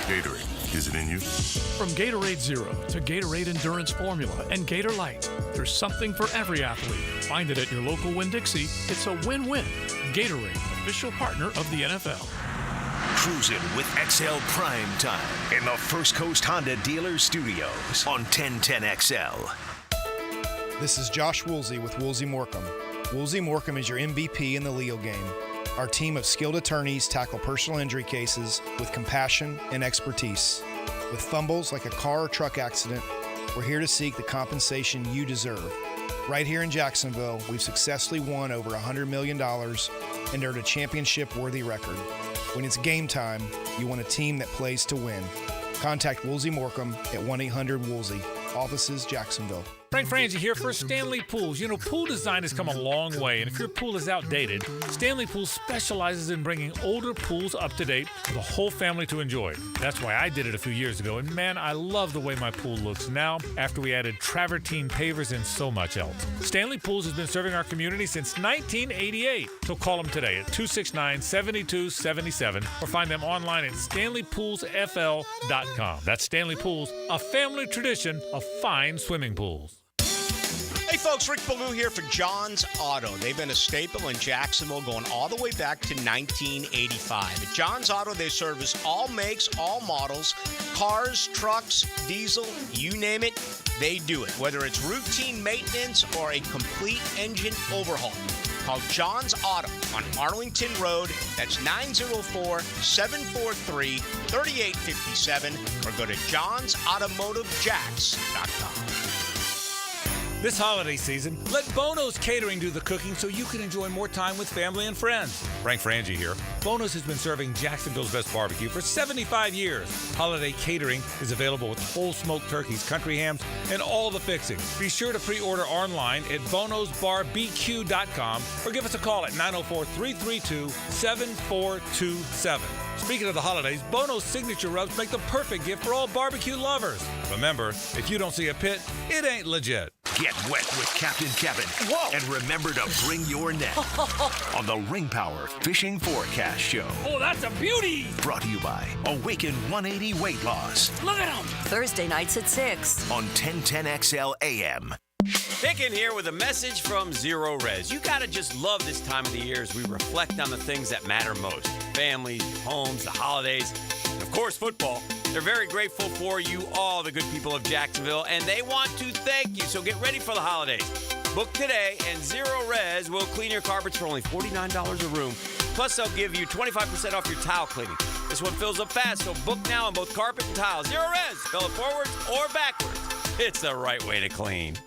Gatorade, is it in you? From Gatorade Zero to Gatorade Endurance Formula and Gator Light, there's something for every athlete. Find it at your local Winn-Dixie. It's a win-win. Gatorade, official partner of the NFL. Cruising with XL Prime Time in the First Coast Honda Dealer Studios on 1010XL. This is Josh Woolsey with Woolsey Morecambe. Woolsey Morecambe is your MVP in the legal game. Our team of skilled attorneys tackle personal injury cases with compassion and expertise. With fumbles like a car or truck accident, we're here to seek the compensation you deserve. Right here in Jacksonville, we've successfully won over $100 million and earned a championship-worthy record. When it's game time, you want a team that plays to win. Contact Woolsey Morecambe at 1-800-WOOLSEY. Offices, Jacksonville. Frank Frangie here for Stanley Pools. You know, pool design has come a long way, and if your pool is outdated, Stanley Pools specializes in bringing older pools up to date for the whole family to enjoy. That's why I did it a few years ago, and man, I love the way my pool looks now after we added travertine pavers and so much else. Stanley Pools has been serving our community since 1988, so call them today at 269-7277 or find them online at stanleypoolsfl.com. That's Stanley Pools, a family tradition of fine swimming pools. Hey folks, Rick Ballou here for John's Auto. They've been a staple in Jacksonville going all the way back to 1985. At John's Auto, they service all makes, all models, cars, trucks, diesel, you name it, they do it. Whether it's routine maintenance or a complete engine overhaul. Call John's Auto on Arlington Road. That's 904-743-3857 or go to johnsautomotivejacks.com. This holiday season, let Bono's Catering do the cooking so you can enjoy more time with family and friends. Frank Frangie here. Bono's has been serving Jacksonville's best barbecue for 75 years. Holiday catering is available with whole smoked turkeys, country hams, and all the fixings. Be sure to pre-order online at bonosbarbq.com or give us a call at 904-332-7427. Speaking of the holidays, Bono's signature rubs make the perfect gift for all barbecue lovers. Remember, if you don't see a pit, it ain't legit. Get wet with Captain Kevin. Whoa. And remember to bring your net on the Ring Power Fishing Forecast Show. Oh, that's a beauty. Brought to you by Awaken 180 Weight Loss. Look at him. Thursday nights at 6 on 1010XL AM. Picking here with a message from Zero Res. You gotta just love this time of the year as we reflect on the things that matter most. Families, homes, the holidays, and of course football. They're very grateful for you all, the good people of Jacksonville, and they want to thank you. So get ready for the holidays. Book today, and Zero Res will clean your carpets for only $49 a room. Plus, they'll give you 25% off your tile cleaning. This one fills up fast, so book now on both carpet and tile. Zero Res, spell it forwards or backwards. It's the right way to clean.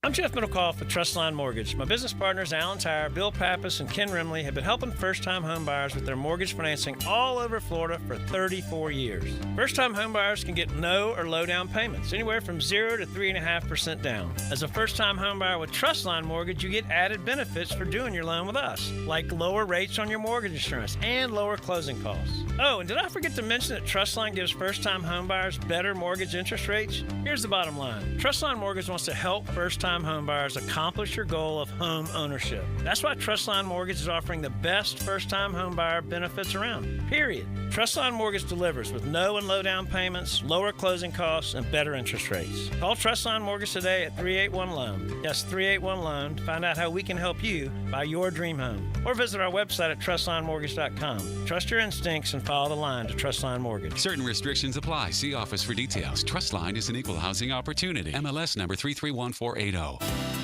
I'm Jeff Middlecoff with Trustline Mortgage. My business partners, Alan Tyre, Bill Pappas, and Ken Rimley, have been helping first-time home buyers with their mortgage financing all over Florida for 34 years. First-time home buyers can get no or low down payments, anywhere from 0 to 3.5% down. As a first-time home buyer with Trustline Mortgage, you get added benefits for doing your loan with us, like lower rates on your mortgage insurance and lower closing costs. Oh, and did I forget to mention that Trustline gives first-time home buyers better mortgage interest rates? Here's the bottom line. Trustline Mortgage wants to help first-time home buyers accomplish your goal of home ownership. That's why Trustline Mortgage is offering the best first-time home buyer benefits around, period. Trustline Mortgage delivers with no and low down payments, lower closing costs, and better interest rates. Call Trustline Mortgage today at 381-LOAN. Yes, 381-LOAN to find out how we can help you buy your dream home. Or visit our website at trustlinemortgage.com. Trust your instincts and follow the line to Trustline Mortgage. Certain restrictions apply. See office for details. Trustline is an equal housing opportunity. MLS number 331480.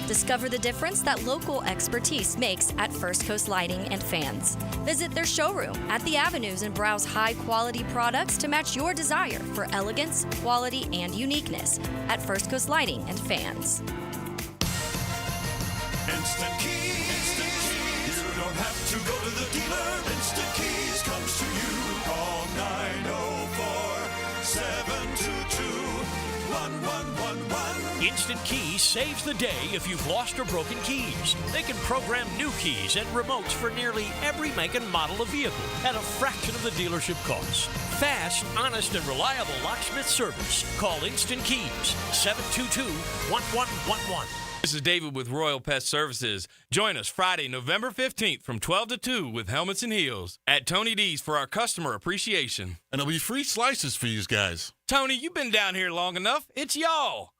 Discover the difference that local expertise makes at First Coast Lighting and Fans. Visit their showroom at the Avenues and browse high-quality products to match your desire for elegance, quality, and uniqueness at First Coast Lighting and Fans. Instant Keys. You don't have to go to the dealer. Instant Keys comes to you. Call 904-722-1111. Instant Keys saves the day if you've lost or broken keys. They can program new keys and remotes for nearly every make and model of vehicle at a fraction of the dealership cost. Fast, honest, and reliable locksmith service. Call Instant Keys, 722-1111. This is David with Royal Pest Services. Join us Friday, November 15th from 12 to 2 with Helmets and Heels at Tony D's for our customer appreciation. And there'll be free slices for you guys. Tony, you've been down here long enough. It's y'all.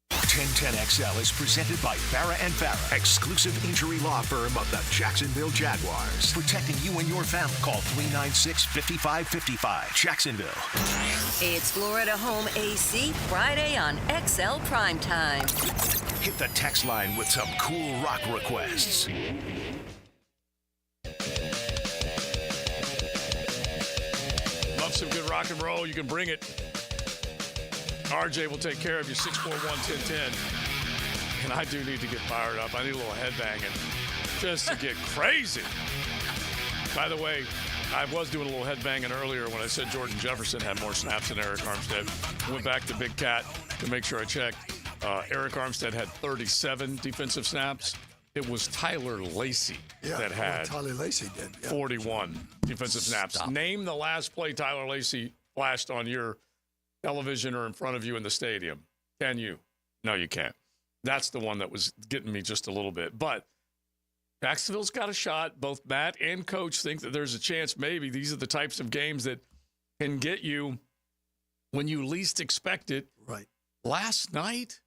1010XL is presented by Farrah & Farrah, exclusive injury law firm of the Jacksonville Jaguars. Protecting you and your family. Call 396-5555. Jacksonville. It's Florida Home AC Friday on XL Primetime. Hit the text line with some cool rock requests. Love some good rock and roll. You can bring it. RJ will take care of you, 641-1010. And I do need to get fired up. I need a little headbanging just to get crazy. By the way, I was doing a little headbanging earlier when I said Jordan Jefferson had more snaps than Eric Armstead. Went back to Big Cat to make sure I checked. Eric Armstead had 37 defensive snaps. It was Tyler Lacey that had Tyler Lacey did. Yeah. 41 defensive snaps. Name the last play Tyler Lacey flashed on your television or in front of you in the stadium. Can you? No, you can't. That's the one that was getting me just a little bit. But Jacksonville's got a shot. Both Matt and Coach think that there's a chance maybe these are the types of games that can get you when you least expect it. Right. Last night,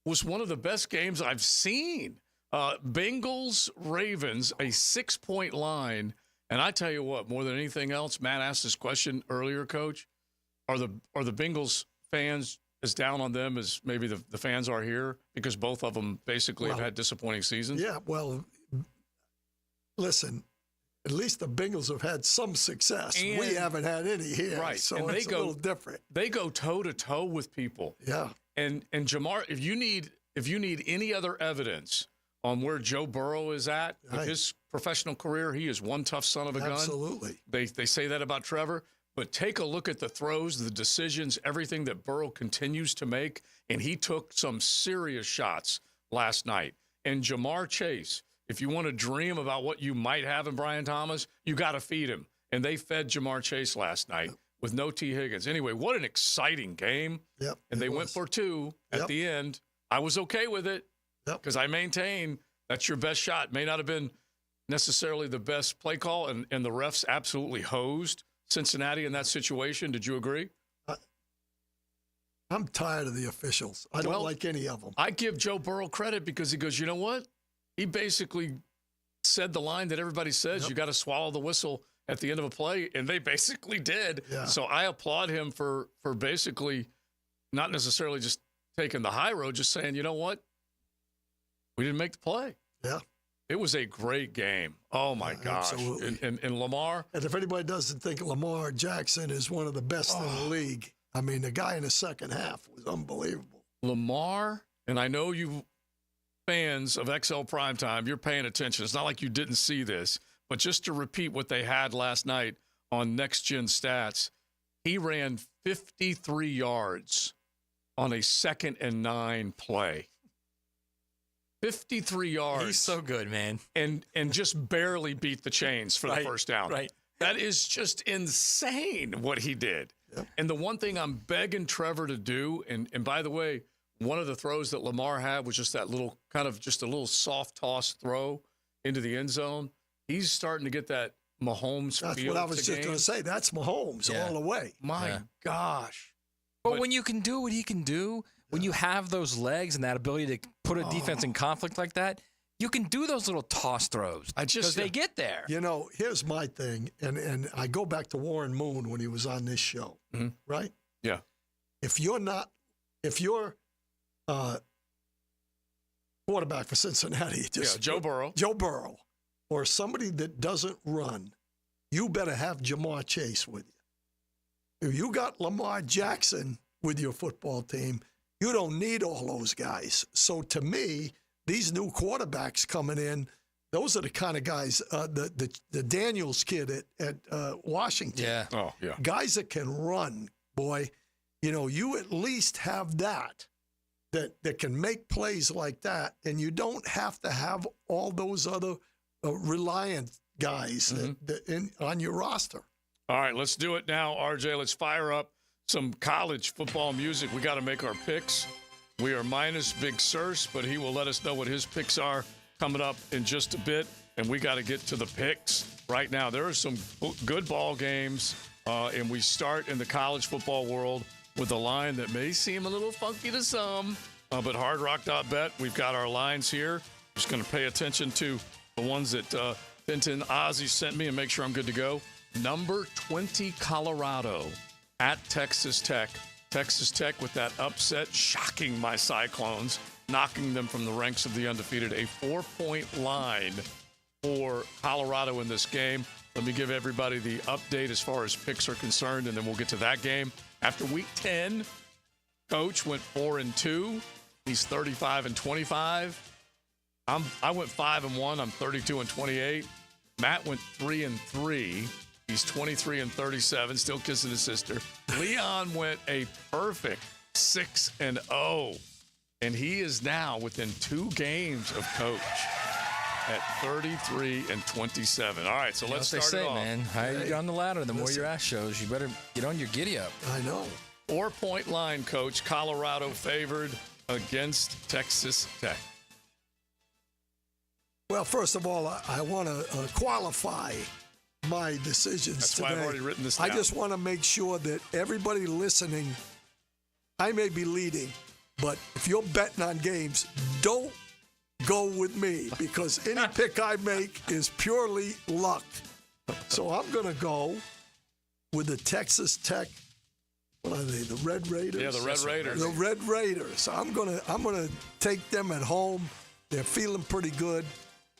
was one of the best games I've seen. Bengals, Ravens, a 6-point line. And I tell you what, more than anything else, Matt asked this question earlier, Coach. Are the Bengals fans as down on them as maybe the fans are here? Because both of them basically have had disappointing seasons. Yeah, well, listen, at least the Bengals have had some success. And, we haven't had any here, right. so and it's a little different. They go toe-to-toe with people. Yeah. And Jamar, if you need any other evidence on where Joe Burrow is at with his professional career, he is one tough son of a gun. Absolutely. They say that about Trevor, but take a look at the throws, the decisions, everything that Burrow continues to make, and he took some serious shots last night. And Jamar Chase, if you want to dream about what you might have in Brian Thomas, you got to feed him. And they fed Jamar Chase last night with no T. Higgins. Anyway, what an exciting game. Yep. And they went for 2 at the end. I was okay with it. Because I maintain that's your best shot. May not have been necessarily the best play call, and the refs absolutely hosed Cincinnati in that situation. Did you agree? I'm tired of the officials. I don't like any of them. I give Joe Burrow credit because he goes, you know what? He basically said the line that everybody says, you got to swallow the whistle at the end of a play, and they basically did. Yeah. So I applaud him for basically not necessarily just taking the high road, just saying, you know what? We didn't make the play. Yeah. It was a great game. Oh, my gosh. Absolutely. And Lamar. And if anybody doesn't think Lamar Jackson is one of the best in the league, I mean, the guy in the second half was unbelievable. Lamar, and I know you fans of XL Primetime, you're paying attention. It's not like you didn't see this, but just to repeat what they had last night on Next Gen Stats, he ran 53 yards on a 2nd and 9 play. 53 yards. He's so good, man. And just barely beat the chains for the first down. Right. That is just insane what he did. Yep. And the one thing I'm begging Trevor to do, and by the way, one of the throws that Lamar had was just that little kind of just a little soft toss throw into the end zone. He's starting to get that Mahomes feel. That's what I was just going to say. That's Mahomes all the way. My gosh. But when you can do what he can do, when you have those legs and that ability to put a defense in conflict like that, you can do those little toss throws because they get there. You know, here's my thing, and I go back to Warren Moon when he was on this show, right? Yeah. If you're quarterback for Cincinnati, Joe Burrow, or somebody that doesn't run, you better have Jamar Chase with you. If you got Lamar Jackson with your football team, you don't need all those guys. So to me, these new quarterbacks coming in, those are the kind of guys, the Daniels kid at Washington. Yeah. Oh, yeah. Guys that can run, boy. You know, you at least have that can make plays like that, and you don't have to have all those other reliant guys on your roster. All right, let's do it now, RJ. Let's fire up some college football music. We got to make our picks. We are minus Big Searcy, but he will let us know what his picks are coming up in just a bit. And we got to get to the picks right now. There are some good ball games, and we start in the college football world with a line that may seem a little funky to some, but hardrock.bet, we've got our lines here. Just going to pay attention to the ones that Fenton Ozzie sent me and make sure I'm good to go. Number 20, Colorado at Texas Tech. Texas Tech with that upset, shocking my Cyclones, knocking them from the ranks of the undefeated. A 4-point line for Colorado in this game. Let me give everybody the update as far as picks are concerned, and then we'll get to that game. After week 10, Coach went 4-2. He's 35-25. I went 5-1. I'm 32-28. Matt went 3-3. He's 23-37, still kissing his sister. Leon went a perfect 6-0, and he is now within 2 games of Coach at 33-27. All right, so let's start it off. Man, higher you get on the ladder, the more your ass shows. You better get on your giddy up. I know. 4-point line, Coach. Colorado favored against Texas Tech. Well, first of all, I want to qualify my decisions That's today. why I've already written this down. I just want to make sure that everybody listening, I may be leading, But if you're betting on games, don't go with me because any pick I make is purely luck. So I'm going to go with the Texas Tech. What are they? The Red Raiders? Yeah, the Red Raiders. The Red Raiders. I'm gonna take them at home. They're feeling pretty good,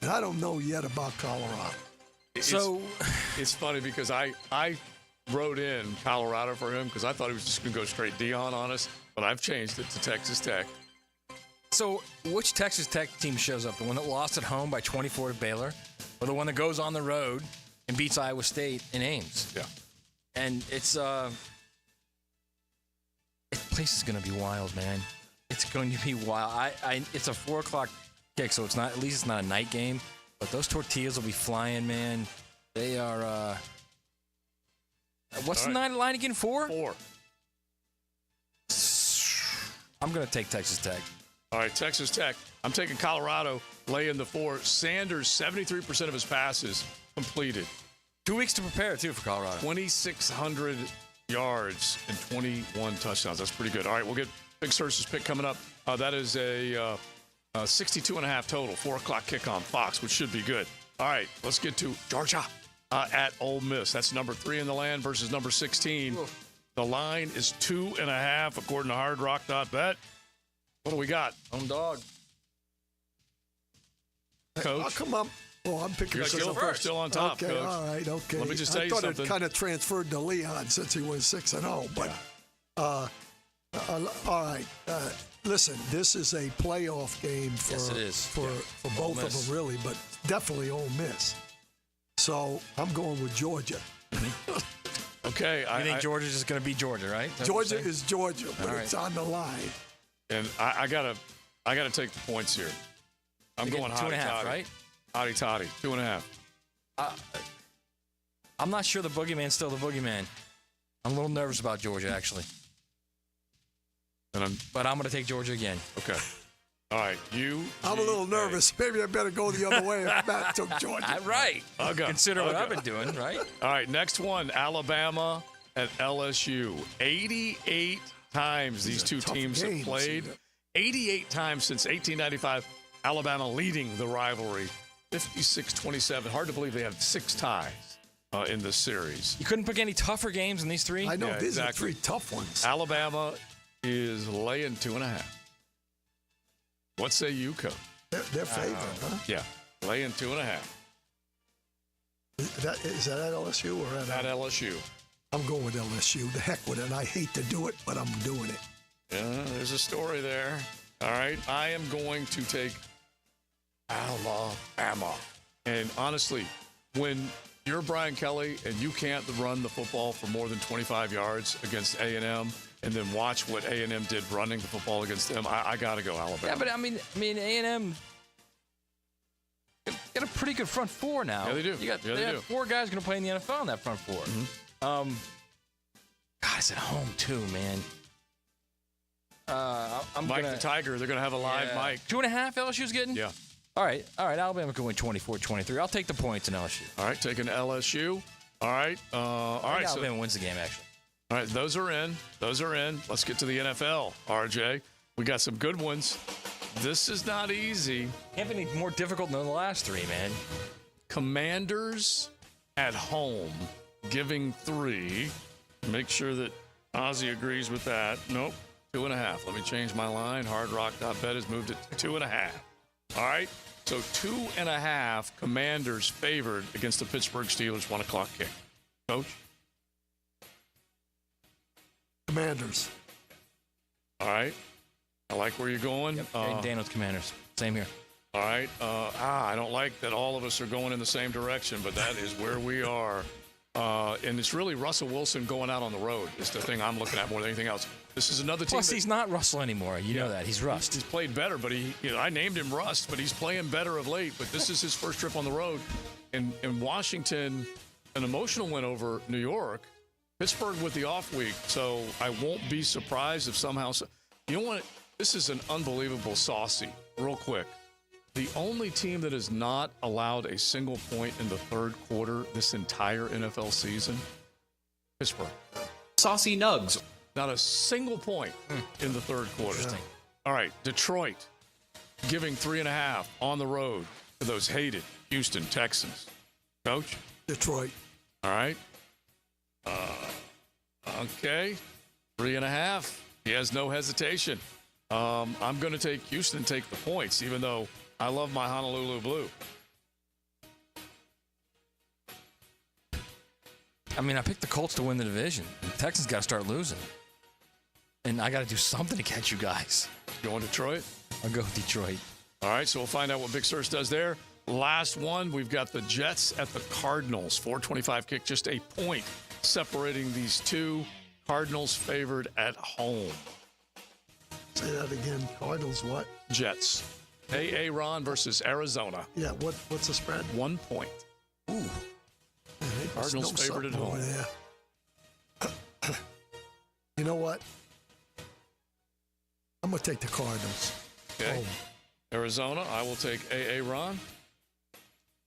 and I don't know yet about Colorado. It's funny because I wrote in Colorado for him because I thought he was just going to go straight Dion on us, but I've changed it to Texas Tech. So which Texas Tech team shows up? The one that lost at home by 24 to Baylor, or the one that goes on the road and beats Iowa State in Ames? Yeah. And this place is going to be wild, man. It's going to be wild. It's a 4:00 kick, so it's not. At least it's not a night game. But those tortillas will be flying, man. They are. What's the line again? 4? 4. I'm going to take Texas Tech. All right, Texas Tech. I'm taking Colorado, laying the 4. Sanders, 73% of his passes completed. 2 weeks to prepare, too, for Colorado. 2,600 yards and 21 touchdowns. That's pretty good. All right, we'll get Big Searcy's pick coming up. That is a 62.5 total, 4:00 kick on Fox, which should be good. All right, let's get to Georgia at Ole Miss. That's number 3 in the land versus number 16. Ooh. The line is 2.5 according to HardRock.bet. What do we got? Home dog. Coach? I'll come up. Oh, I'm picking yourself first. Still on top, okay, Coach. All right, okay. Let me just tell you something. I thought it kind of transferred to Leon since he was 6-0. But, all right. Listen, this is a playoff game for both of them, really, but definitely Ole Miss. So I'm going with Georgia. Okay. You think Georgia's just going to be Georgia, right? Georgia is Georgia, but it's on the line. And I gotta take the points here. I'm going 2.5, right? Hotty toddy, 2.5. I'm not sure the boogeyman's still the boogeyman. I'm a little nervous about Georgia, actually. But I'm going to take Georgia again. Okay. All right. I'm a little nervous. Maybe I better go the other way if Matt took Georgia. Right. Consider what I've been doing, right? All right. Next one, Alabama at LSU. 88 times these two teams have played. 88 times since 1895. Alabama leading the rivalry. 56-27. Hard to believe they have 6 ties in this series. You couldn't pick any tougher games in these 3? I know. These are 3 tough ones. Alabama is laying 2.5. What say you, Coach? They're favored, huh? Yeah. Laying 2.5. Is that at LSU or at LSU? I'm going with LSU. The heck with it. I hate to do it, but I'm doing it. Yeah, there's a story there. All right. I am going to take Alabama. And honestly, when you're Brian Kelly and you can't run the football for more than 25 yards against A&M and then watch what A&M did running the football against them, I got to go Alabama. Yeah, but I mean A&M got a pretty good front 4 now. Yeah, they do. They have 4 guys going to play in the NFL in that front 4. Mm-hmm. God, it's at home too, man. Mike the Tiger, they're going to have a live mic. 2.5 LSU's getting? Yeah. All right. Alabama can win 24-23. I'll take the points in LSU. All right, taking LSU. All right. Alabama wins the game, actually. All right, those are in. Let's get to the NFL, RJ. We got some good ones. This is not easy. Can't be any more difficult than the last 3, man. Commanders at home, giving 3. Make sure that Ozzie agrees with that. Nope, 2.5. Let me change my line. HardRock.bet has moved it to 2.5. All right, so 2.5 Commanders favored against the Pittsburgh Steelers 1:00 kick. Coach? Commanders. All right. I like where you're going. Yep. Daniels Commanders. Same here. All right. I don't like that all of us are going in the same direction, but that is where we are. And it's really Russell Wilson going out on the road is the thing I'm looking at more than anything else. This is another team. Plus, he's not Russell anymore. You know that. He's Rust. He's played better, but I named him Rust, but he's playing better of late. But this is his first trip on the road. In Washington, an emotional win over New York. Pittsburgh with the off week, so I won't be surprised if somehow. You know what? This is an unbelievable saucy. Real quick. The only team that has not allowed a single point in the third quarter this entire NFL season, Pittsburgh. Saucy Nugs. Not a single point in the third quarter. All right, Detroit giving 3.5 on the road to those hated Houston Texans. Coach? Detroit. All right. Okay. 3.5. He has no hesitation. I'm going to take Houston, take the points, even though I love my Honolulu Blue. I mean, I picked the Colts to win the division. The Texans got to start losing. And I got to do something to catch you guys. Going Detroit? I'll go with Detroit. All right, so we'll find out what Big Search does there. Last one, we've got the Jets at the Cardinals. 4:25 kick, just a point separating these two. Cardinals favored at home. Say that again. Cardinals what? Jets. Aaron versus Arizona. Yeah, what's the spread? 1 point. Ooh. Cardinals favored at home. Yeah. You know what? I'm going to take the Cardinals. Okay. Home. Arizona, I will take Aaron.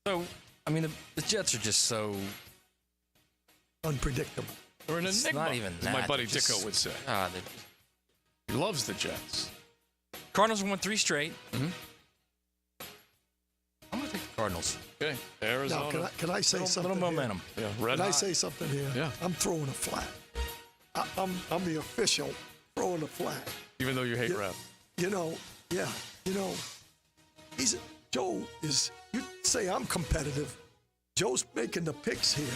So, I mean, the Jets are just so unpredictable. They're an enigma, not even as that. my buddy They're just- Dicko would say. They're He loves the Jets. Cardinals won 3 straight. Mm-hmm. I'm going to take the Cardinals. Okay, Arizona. Now, can I say something? Little momentum. Yeah, Can I say something here? Yeah. I'm throwing a flag. I'm the official throwing a flag. Even though you hate ref. You know, yeah. You know, Joe is. You say I'm competitive. Joe's making the picks here.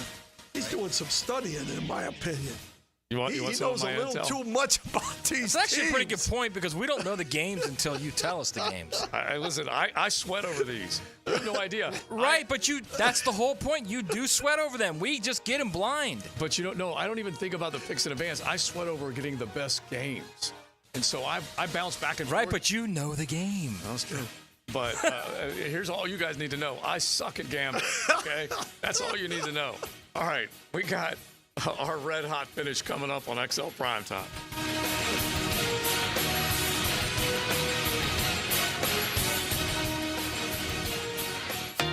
He's doing some studying, in my opinion. He knows a little too much about these It's actually teams. a pretty good point because we don't know the games until you tell us the games. Listen, I sweat over these. You have no idea. Right, but that's the whole point. You do sweat over them. We just get them blind. But you don't know. I don't even think about the picks in advance. I sweat over getting the best games. And so I bounce back and forth. Right, but you know the game. That's true. But here's all you guys need to know. I suck at gambling, okay? That's all you need to know. All right, we got our red-hot finish coming up on XL Primetime.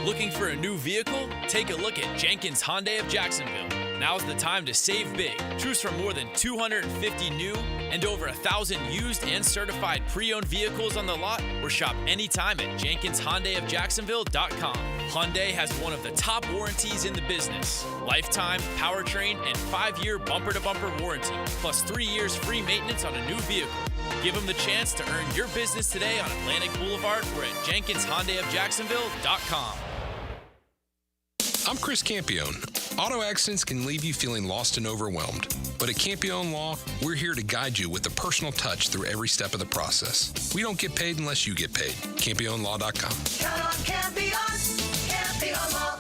Looking for a new vehicle? Take a look at Jenkins Hyundai of Jacksonville. Now's the time to save big. Choose from more than 250 new and over 1,000 used and certified pre-owned vehicles on the lot, or shop anytime at JenkinsHyundaiofJacksonville.com. Hyundai has one of the top warranties in the business. Lifetime, powertrain, and 5-year bumper-to-bumper warranty, plus 3 years free maintenance on a new vehicle. Give them the chance to earn your business today on Atlantic Boulevard or at JenkinsHyundaiofJacksonville.com. I'm Chris Campione. Auto accidents can leave you feeling lost and overwhelmed. But at Campione Law, we're here to guide you with a personal touch through every step of the process. We don't get paid unless you get paid. CampioneLaw.com. Count on Campion, Campion Law.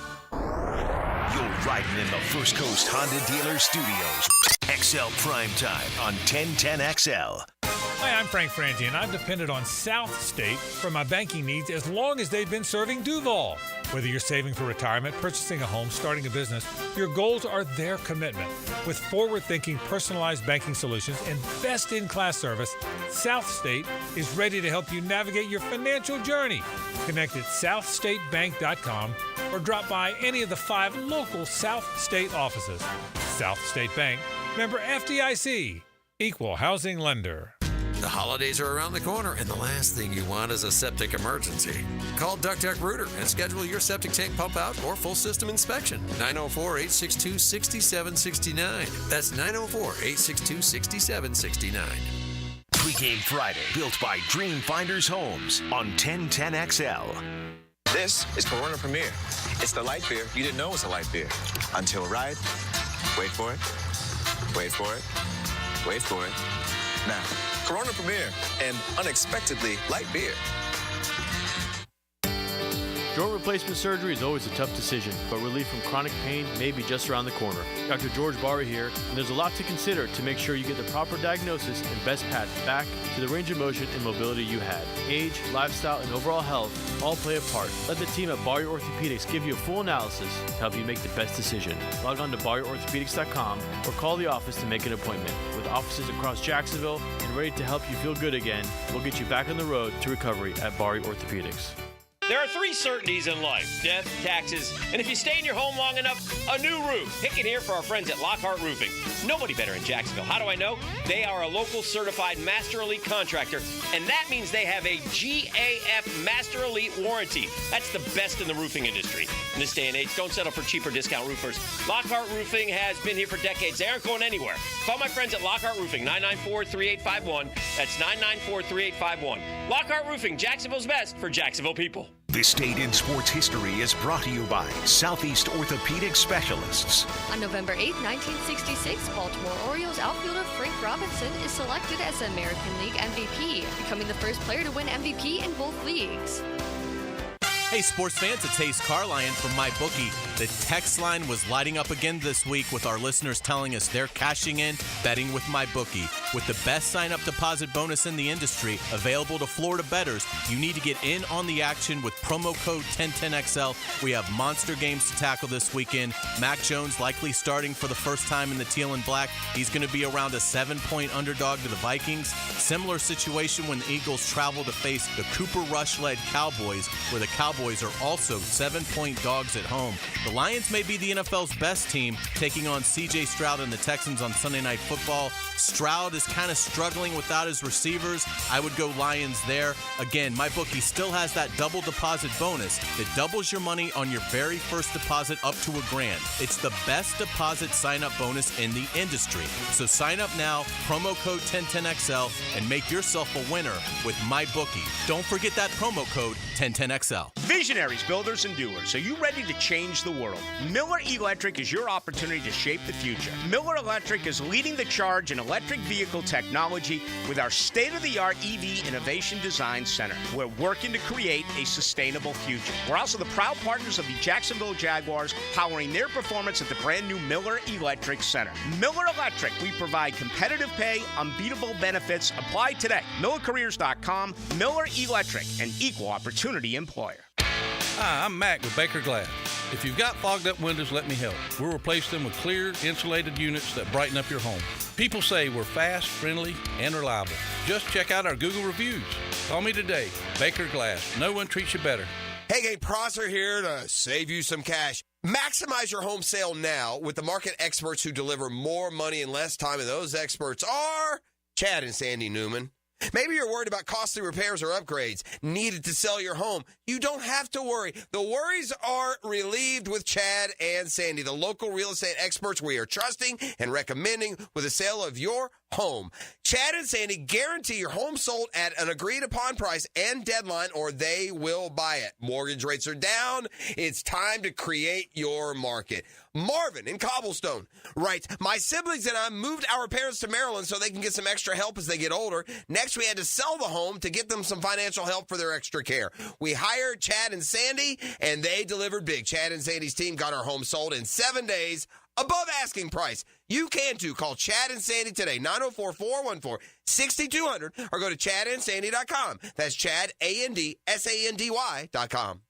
You're riding in the First Coast Honda Dealer Studios. XL Primetime on 1010XL. Hi, I'm Frank Frangie, and I've depended on South State for my banking needs as long as they've been serving Duval. Whether you're saving for retirement, purchasing a home, starting a business, your goals are their commitment. With forward-thinking, personalized banking solutions and best-in-class service, South State is ready to help you navigate your financial journey. Connect at southstatebank.com or drop by any of the 5 local South State offices. South State Bank, member FDIC, equal housing lender. The holidays are around the corner, and the last thing you want is a septic emergency. Call Duck Duck Rooter and schedule your septic tank pump out or full system inspection. 904-862-6769. That's 904-862-6769. Pre-Game Friday, built by Dreamfinders Homes on 1010XL. This is Corona Premier. It's the light beer you didn't know was a light beer. Until right. Wait for it. Wait for it. Wait for it. Now, Corona Premier, and unexpectedly light beer. Joint replacement surgery is always a tough decision, but relief from chronic pain may be just around the corner. Dr. George Barry here, and there's a lot to consider to make sure you get the proper diagnosis and best path back to the range of motion and mobility you had. Age, lifestyle, and overall health all play a part. Let the team at Barry Orthopedics give you a full analysis to help you make the best decision. Log on to BarryOrthopedics.com or call the office to make an appointment. With offices across Jacksonville and ready to help you feel good again, we'll get you back on the road to recovery at Barry Orthopedics. There are 3 certainties in life: death, taxes, and if you stay in your home long enough, a new roof. Pick it here for our friends at Lockhart Roofing. nobody better in Jacksonville. How do I know? They are a local certified Master Elite contractor, and that means they have a GAF Master Elite warranty. That's the best in the roofing industry. In this day and age, don't settle for cheaper discount roofers. Lockhart Roofing has been here for decades. They aren't going anywhere. Call my friends at Lockhart Roofing, 994-3851. That's 994-3851. Lockhart Roofing, Jacksonville's best for Jacksonville people. This date in sports history is brought to you by Southeast Orthopedic Specialists. On November 8, 1966, Baltimore Orioles outfielder Frank Robinson is selected as the American League MVP, becoming the first player to win MVP in both leagues. Hey, sports fans, it's Hayes Carlion from MyBookie. The text line was lighting up again this week with our listeners telling us they're cashing in, betting with MyBookie. With the best sign-up deposit bonus in the industry available to Florida bettors, you need to get in on the action with promo code 1010XL. We have monster games to tackle this weekend. Mack Jones likely starting for the first time in the teal and black. He's going to be around a 7-point underdog to the Vikings. Similar situation when the Eagles travel to face the Cooper Rush-led Cowboys, where the Cowboys are also 7-point dogs at home. The Lions may be the NFL's best team, taking on C.J. Stroud and the Texans on Sunday Night Football. Stroud is kind of struggling without his receivers. I would go Lions there. Again, MyBookie still has that double deposit bonus that doubles your money on your very first deposit up to $1,000. It's the best deposit sign-up bonus in the industry. So sign up now, promo code 1010XL, and make yourself a winner with MyBookie. Don't forget that promo code 1010XL. Visionaries, builders, and doers. Are you ready to change the world? Miller Electric is your opportunity to shape the future. Miller Electric is leading the charge in electric vehicle technology with our state-of-the-art EV Innovation Design Center. We're working to create a sustainable future. We're also the proud partners of the Jacksonville Jaguars, powering their performance at the brand-new Miller Electric Center. Miller Electric, we provide competitive pay, unbeatable benefits. Apply today. MillerCareers.com. Miller Electric, an equal opportunity employer. Hi, I'm Mac with Baker Glass. If you've got fogged up windows, let me help. We'll replace them with clear, insulated units that brighten up your home. People say we're fast, friendly, and reliable. Just check out our Google reviews. Call me today. Baker Glass. No one treats you better. Hey, gang, Prosser here to save you some cash. Maximize your home sale now with the market experts who deliver more money in less time, and those experts are Chad and Sandy Newman. Maybe you're worried about costly repairs or upgrades needed to sell your home. You don't have to worry. The worries are relieved with Chad and Sandy, the local real estate experts we are trusting and recommending with the sale of your home. Chad and Sandy guarantee your home sold at an agreed upon price and deadline, or they will buy it. Mortgage rates are down. It's time to create your market. Marvin in Cobblestone writes, my siblings and I moved our parents to Maryland so they can get some extra help as they get older. Next, we had to sell the home to get them some financial help for their extra care. We hired Chad and Sandy, and they delivered big. Chad and Sandy's team got our home sold in 7 days above asking price. You can too. Call Chad and Sandy today, 904-414-6200, or go to chadandsandy.com. That's Chad, ANDSANDY.com.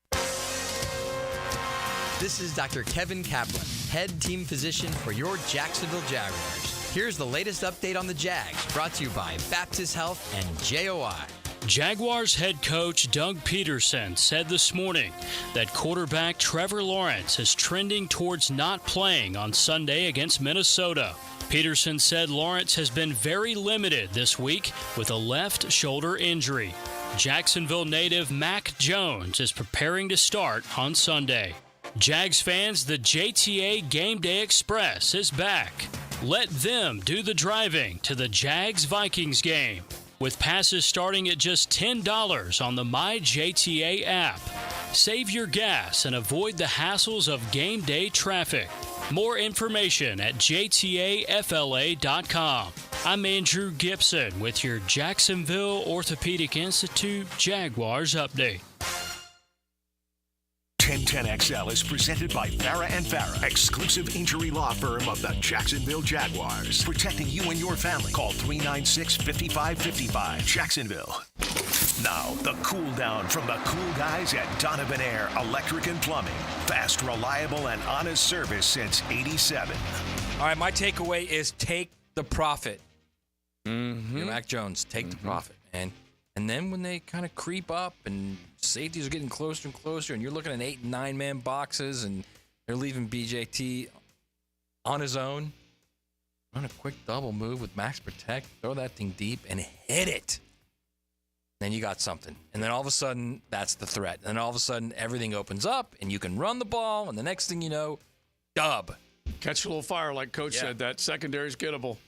This is Dr. Kevin Kaplan, head team physician for your Jacksonville Jaguars. Here's the latest update on the Jags, brought to you by Baptist Health and JOI. Jaguars head coach Doug Peterson said this morning that quarterback Trevor Lawrence is trending towards not playing on Sunday against Minnesota. Peterson said Lawrence has been very limited this week with a left shoulder injury. Jacksonville native Mack Jones is preparing to start on Sunday. Jags fans, the JTA Game Day Express is back. Let them do the driving to the Jags-Vikings game, with passes starting at just $10 on the MyJTA app. Save your gas and avoid the hassles of game day traffic. More information at jtafla.com. I'm Andrew Gibson with your Jacksonville Orthopedic Institute Jaguars update. 1010XL is presented by Farah & Farah, exclusive injury law firm of the Jacksonville Jaguars. Protecting you and your family. Call 396-5555. Jacksonville. Now, the cool down from the cool guys at Donovan Air Electric and Plumbing. Fast, reliable, and honest service since '87. All right, my takeaway is take the profit. Mack Jones, take the profit, man. And then when they kind of creep up and safeties are getting closer and closer and you're looking at 8 and 9 man boxes and they're leaving BJT on his own, run a quick double move with max protect, throw that thing deep, and hit it. Then you got something. And then all of a sudden, that's the threat. And then all of a sudden, everything opens up, and you can run the ball, and the next thing you know, dub. Catch a little fire, like Coach said. That secondary's gettable.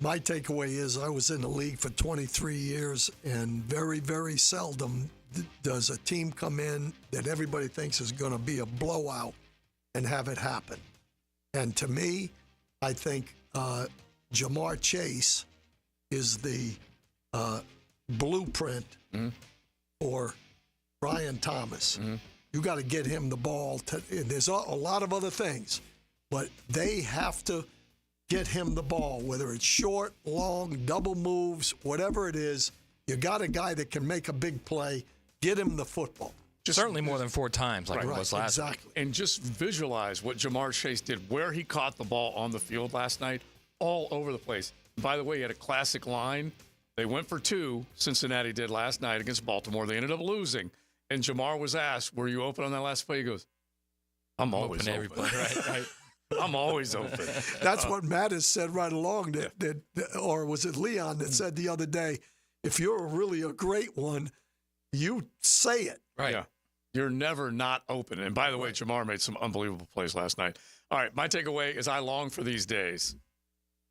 My takeaway is I was in the league for 23 years, and very, very seldom does a team come in that everybody thinks is going to be a blowout and have it happen. And to me, I think Jamar Chase is the blueprint for Brian Thomas. You got to get him the ball. There's a lot of other things, but they have to get him the ball, whether it's short, long, double moves, whatever it is. You got a guy that can make a big play. Get him the football. Certainly more than 4 times like it was last week. And just visualize what Jamar Chase did, where he caught the ball on the field last night, all over the place. By the way, he had a classic line. They went for 2, Cincinnati did last night against Baltimore. They ended up losing. And Jamar was asked, were you open on that last play? He goes, I'm always open. Every play. Right. I'm always open. That's what Matt has said right along. Or was it Leon that said the other day, if you're really a great one, you say it. Right. Yeah. You're never not open. And by the way, Jamar made some unbelievable plays last night. All right, my takeaway is I long for these days.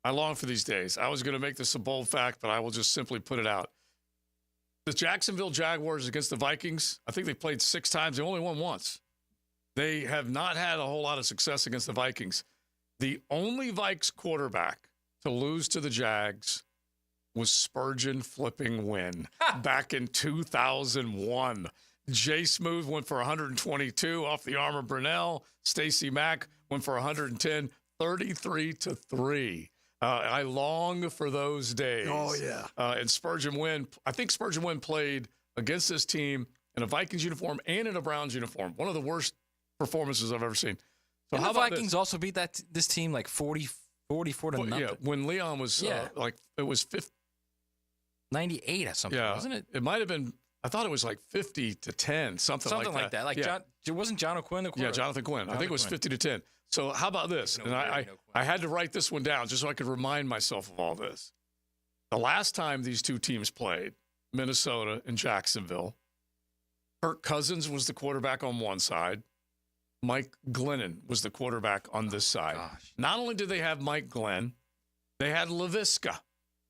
I long for these days. I was going to make this a bold fact, but I will just simply put it out. The Jacksonville Jaguars against the Vikings, I think they played 6 times. They only won once. They have not had a whole lot of success against the Vikings. The only Vikes quarterback to lose to the Jags was Spurgeon flipping win back in 2001. Jay Smooth went for 122 off the arm of Brunell. Stacey Mack went for 110, 33-3. I long for those days. Oh, yeah. And Spurgeon Wynn, I think Spurgeon Wynn played against this team in a Vikings uniform and in a Browns uniform. One of the worst performances I've ever seen. So how the Vikings also beat this team like 44 to nothing. Yeah, when Leon was it was 98 or something, wasn't it? It might have been. I thought it was like 50-10, something like that. Like wasn't John O'Quinn the quarterback? Yeah, Jonathan Quinn. I think it was 50-10. So how about this? And I had to write this one down just so I could remind myself of all this. The last time these two teams played, Minnesota and Jacksonville, Kirk Cousins was the quarterback on one side. Mike Glennon was the quarterback on this side. Not only did they have Mike Glenn, they had Laviska.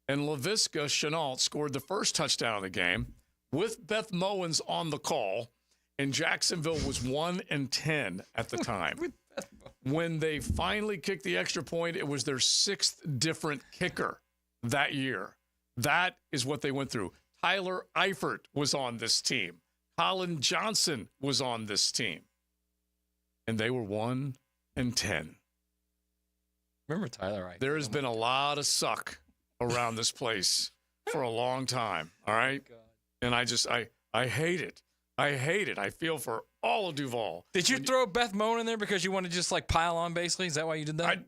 And Laviska Chenault scored the first touchdown of the game with Beth Mowens on the call. And Jacksonville was 1-10 at the time. When they finally kicked the extra point, it was their 6th different kicker that year. That is what they went through. Tyler Eifert was on this team. Colin Johnson was on this team. And they were 1-10. Remember Tyler Eifert? There has been a lot of suck around this place for a long time, all right? And I hate it. I hate it. I feel for all of Duval. Did you throw Beth Moan in there because you wanted to just like pile on, basically? Is that why you did that?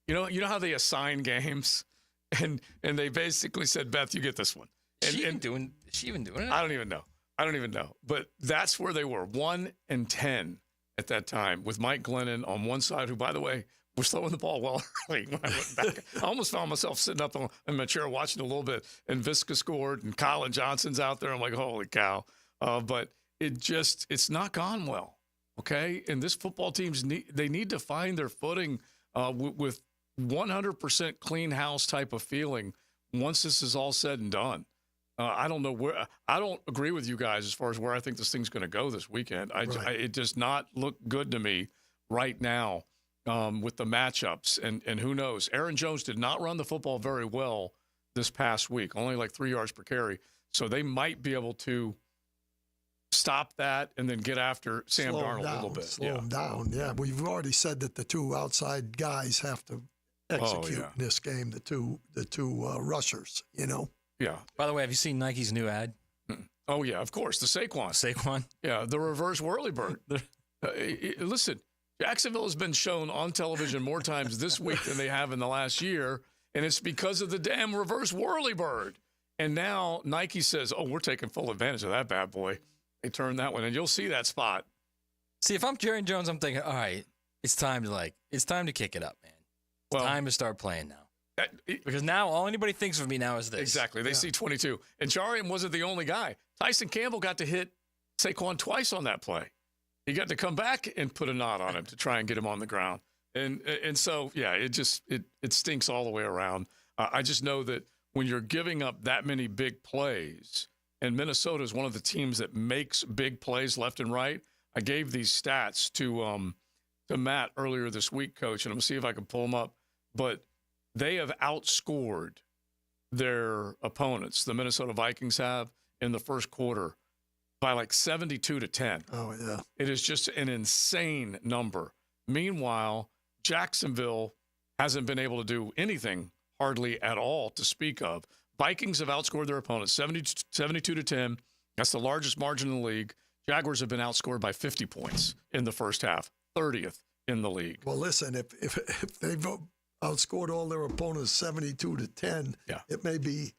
You know how they assign games, and they basically said, Beth, you get this one. Is she even doing it? I don't even know. But that's where they were, 1-10 at that time, with Mike Glennon on one side, who, by the way, was throwing the ball well early. When I went back, I almost found myself sitting up in my chair watching a little bit, and Viska scored, and Colin Johnson's out there. I'm like, holy cow. But it's not gone well, okay? And this football teams need to find their footing with 100% clean house type of feeling once this is all said and done. I don't know where. I don't agree with you guys as far as where I think this thing's going to go this weekend. It does not look good to me right now with the matchups, and who knows? Aaron Jones did not run the football very well this past week, only like 3 yards per carry. So they might be able to stop that and then get after Sam Darnold a little bit. Slow him down. Yeah, we've already said that the 2 outside guys have to execute in this game. The two rushers. Yeah. By the way, have you seen Nike's new ad? Oh yeah, of course, the Saquon. Yeah, the reverse whirlybird. Listen, Jacksonville has been shown on television more times this week than they have in the last year, and it's because of the damn reverse whirlybird. And now Nike says, "Oh, we're taking full advantage of that bad boy." They turned that one, and you'll see that spot. See, if I'm Jerry Jones, I'm thinking, all right, it's time to kick it up, man. Well, time to start playing now. Because now all anybody thinks of me now is this. Exactly. They see 22. And Jarian wasn't the only guy. Tyson Campbell got to hit Saquon twice on that play. He got to come back and put a knot on him to try and get him on the ground. And so, yeah, it stinks all the way around. I just know that when you're giving up that many big plays, and Minnesota is one of the teams that makes big plays left and right. I gave these stats to Matt earlier this week, Coach, and I'm going to see if I can pull them up. But they have outscored their opponents, the Minnesota Vikings have, in the first quarter by like 72-10. Oh, yeah. It is just an insane number. Meanwhile, Jacksonville hasn't been able to do anything hardly at all to speak of. Vikings have outscored their opponents 72-10. That's the largest margin in the league. Jaguars have been outscored by 50 points in the first half, 30th in the league. Well, listen, if they've outscored all their opponents 72-10, it may be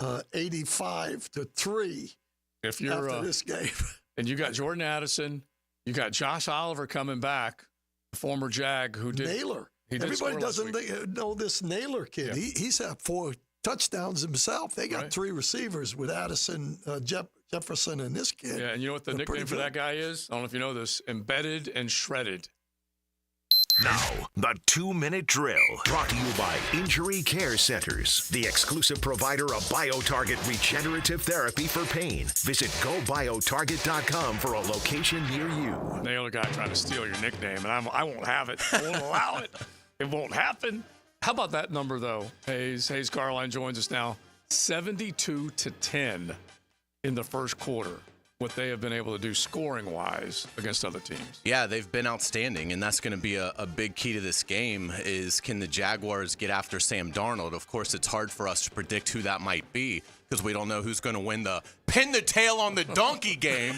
85-3 if you're after this game. And you got Jordan Addison, you got Josh Oliver coming back, the former Jag who did Naylor. Everybody doesn't know this Naylor kid. Yeah. He's had 4 touchdowns himself. They got 3 receivers with Addison, Jefferson, and this kid. Yeah, and you know what the nickname for that guy is? I don't know if you know this. Embedded and shredded. Now, the 2-minute drill, brought to you by Injury Care Centers, the exclusive provider of BioTarget regenerative therapy for pain. Visit GoBioTarget.com for a location near you. Naylor guy trying to steal your nickname, and I won't have it. I won't allow it. It won't happen. How about that number, though, Hayes? Hayes Carline joins us now. 72-10 in the first quarter. What they have been able to do scoring-wise against other teams. Yeah, they've been outstanding, and that's going to be a big key to this game is can the Jaguars get after Sam Darnold? Of course, it's hard for us to predict who that might be because we don't know who's going to win the pin the tail on the donkey game.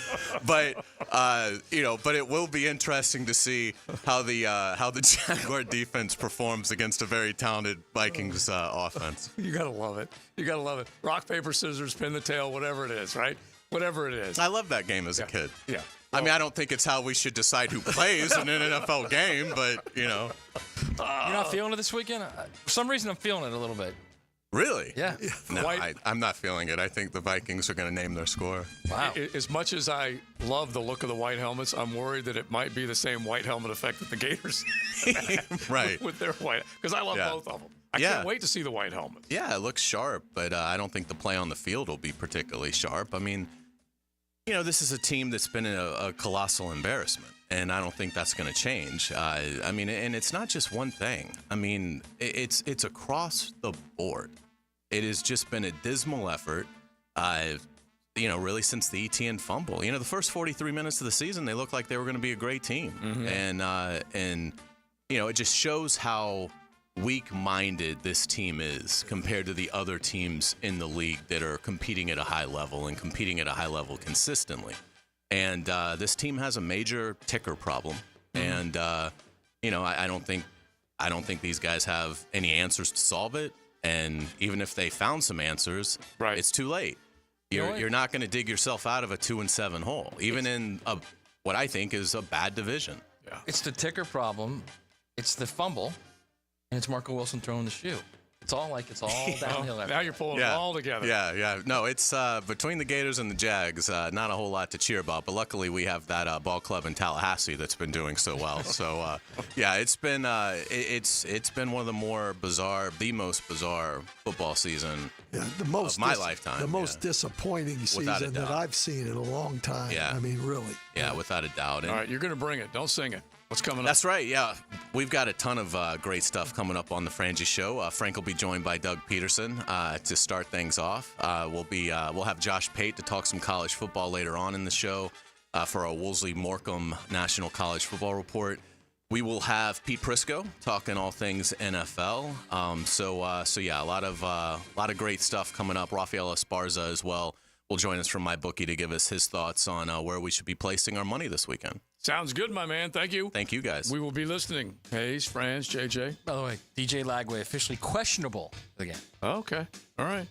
But, but it will be interesting to see how the Jaguar defense performs against a very talented Vikings offense. You got to love it. You got to love it. Rock, paper, scissors, pin the tail, whatever it is, right? Whatever it is. I love that game as a kid. Yeah. Well, I mean, I don't think it's how we should decide who plays in an NFL game, but, You're not feeling it this weekend? For some reason, I'm feeling it a little bit. Really? Yeah. No, I'm not feeling it. I think the Vikings are going to name their score. Wow. As much as I love the look of the white helmets, I'm worried that it might be the same white helmet effect that the Gators right. with their white. Because I love both of them. I can't wait to see the white helmet. Yeah, it looks sharp, but I don't think the play on the field will be particularly sharp. I mean, this is a team that's been a colossal embarrassment, and I don't think that's going to change. And it's not just one thing. I mean, it's across the board. It has just been a dismal effort, really since the Etienne fumble. The first 43 minutes of the season, they looked like they were going to be a great team. Mm-hmm. And it just shows how weak-minded this team is compared to the other teams in the league that are competing at a high level and competing at a high level consistently. And this team has a major ticker problem. Mm-hmm. And I don't think these guys have any answers to solve it. And even if they found some answers, it's too late. You're not going to dig yourself out of a 2-7 hole, even in what I think is a bad division. Yeah. It's the ticker problem. It's the fumble. And it's Marco Wilson throwing the shoe. It's all downhill. Now you're pulling it all together. Yeah. No, it's between the Gators and the Jags, not a whole lot to cheer about. But luckily, we have that ball club in Tallahassee that's been doing so well. So, it's been one of the most bizarre football season of my lifetime. The most disappointing season that I've seen in a long time. Yeah. I mean, really. Yeah, without a doubt. All right, you're going to bring it. Don't sing it. What's coming up? That's right, yeah. We've got a ton of great stuff coming up on the Frangie Show. Frank will be joined by Doug Peterson to start things off. We'll have Josh Pate to talk some college football later on in the show for our Woolsey Morecambe National College Football Report. We will have Pete Prisco talking all things NFL. A lot of great stuff coming up. Rafael Esparza as well will join us from MyBookie to give us his thoughts on where we should be placing our money this weekend. Sounds good, my man. Thank you. Thank you, guys. We will be listening. Hayes, Franz, JJ. By the way, DJ Lagway officially questionable again. Okay. All right.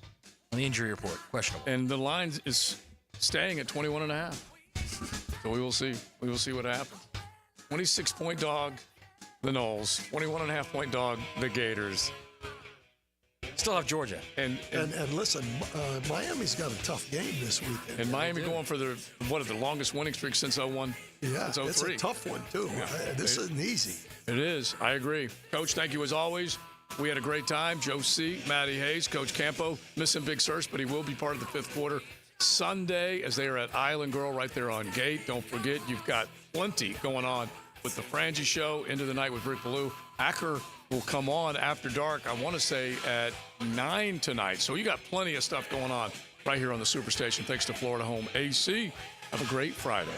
On the injury report, questionable. And the line is staying at 21.5. So we will see. We will see what happens. 26-point dog the Noles. 21.5-point dog, the Gators. Still have Georgia. And listen, Miami's got a tough game this weekend. And Miami going for the longest winning streak since 01. Yeah, since 03. it's a tough one, too. Yeah. This isn't easy. It is. I agree. Coach, thank you as always. We had a great time. Joe C., Matty Hayes, Coach Campo. Missing Big Search, but he will be part of the fifth quarter Sunday as they are at Island Girl right there on Gate. Don't forget, you've got plenty going on with the Frangie Show, Into the Night with Rick Ballou. Acker will come on after dark, I want to say, at 9 tonight. So you got plenty of stuff going on right here on the Superstation. Thanks to Florida Home AC. Have a great Friday.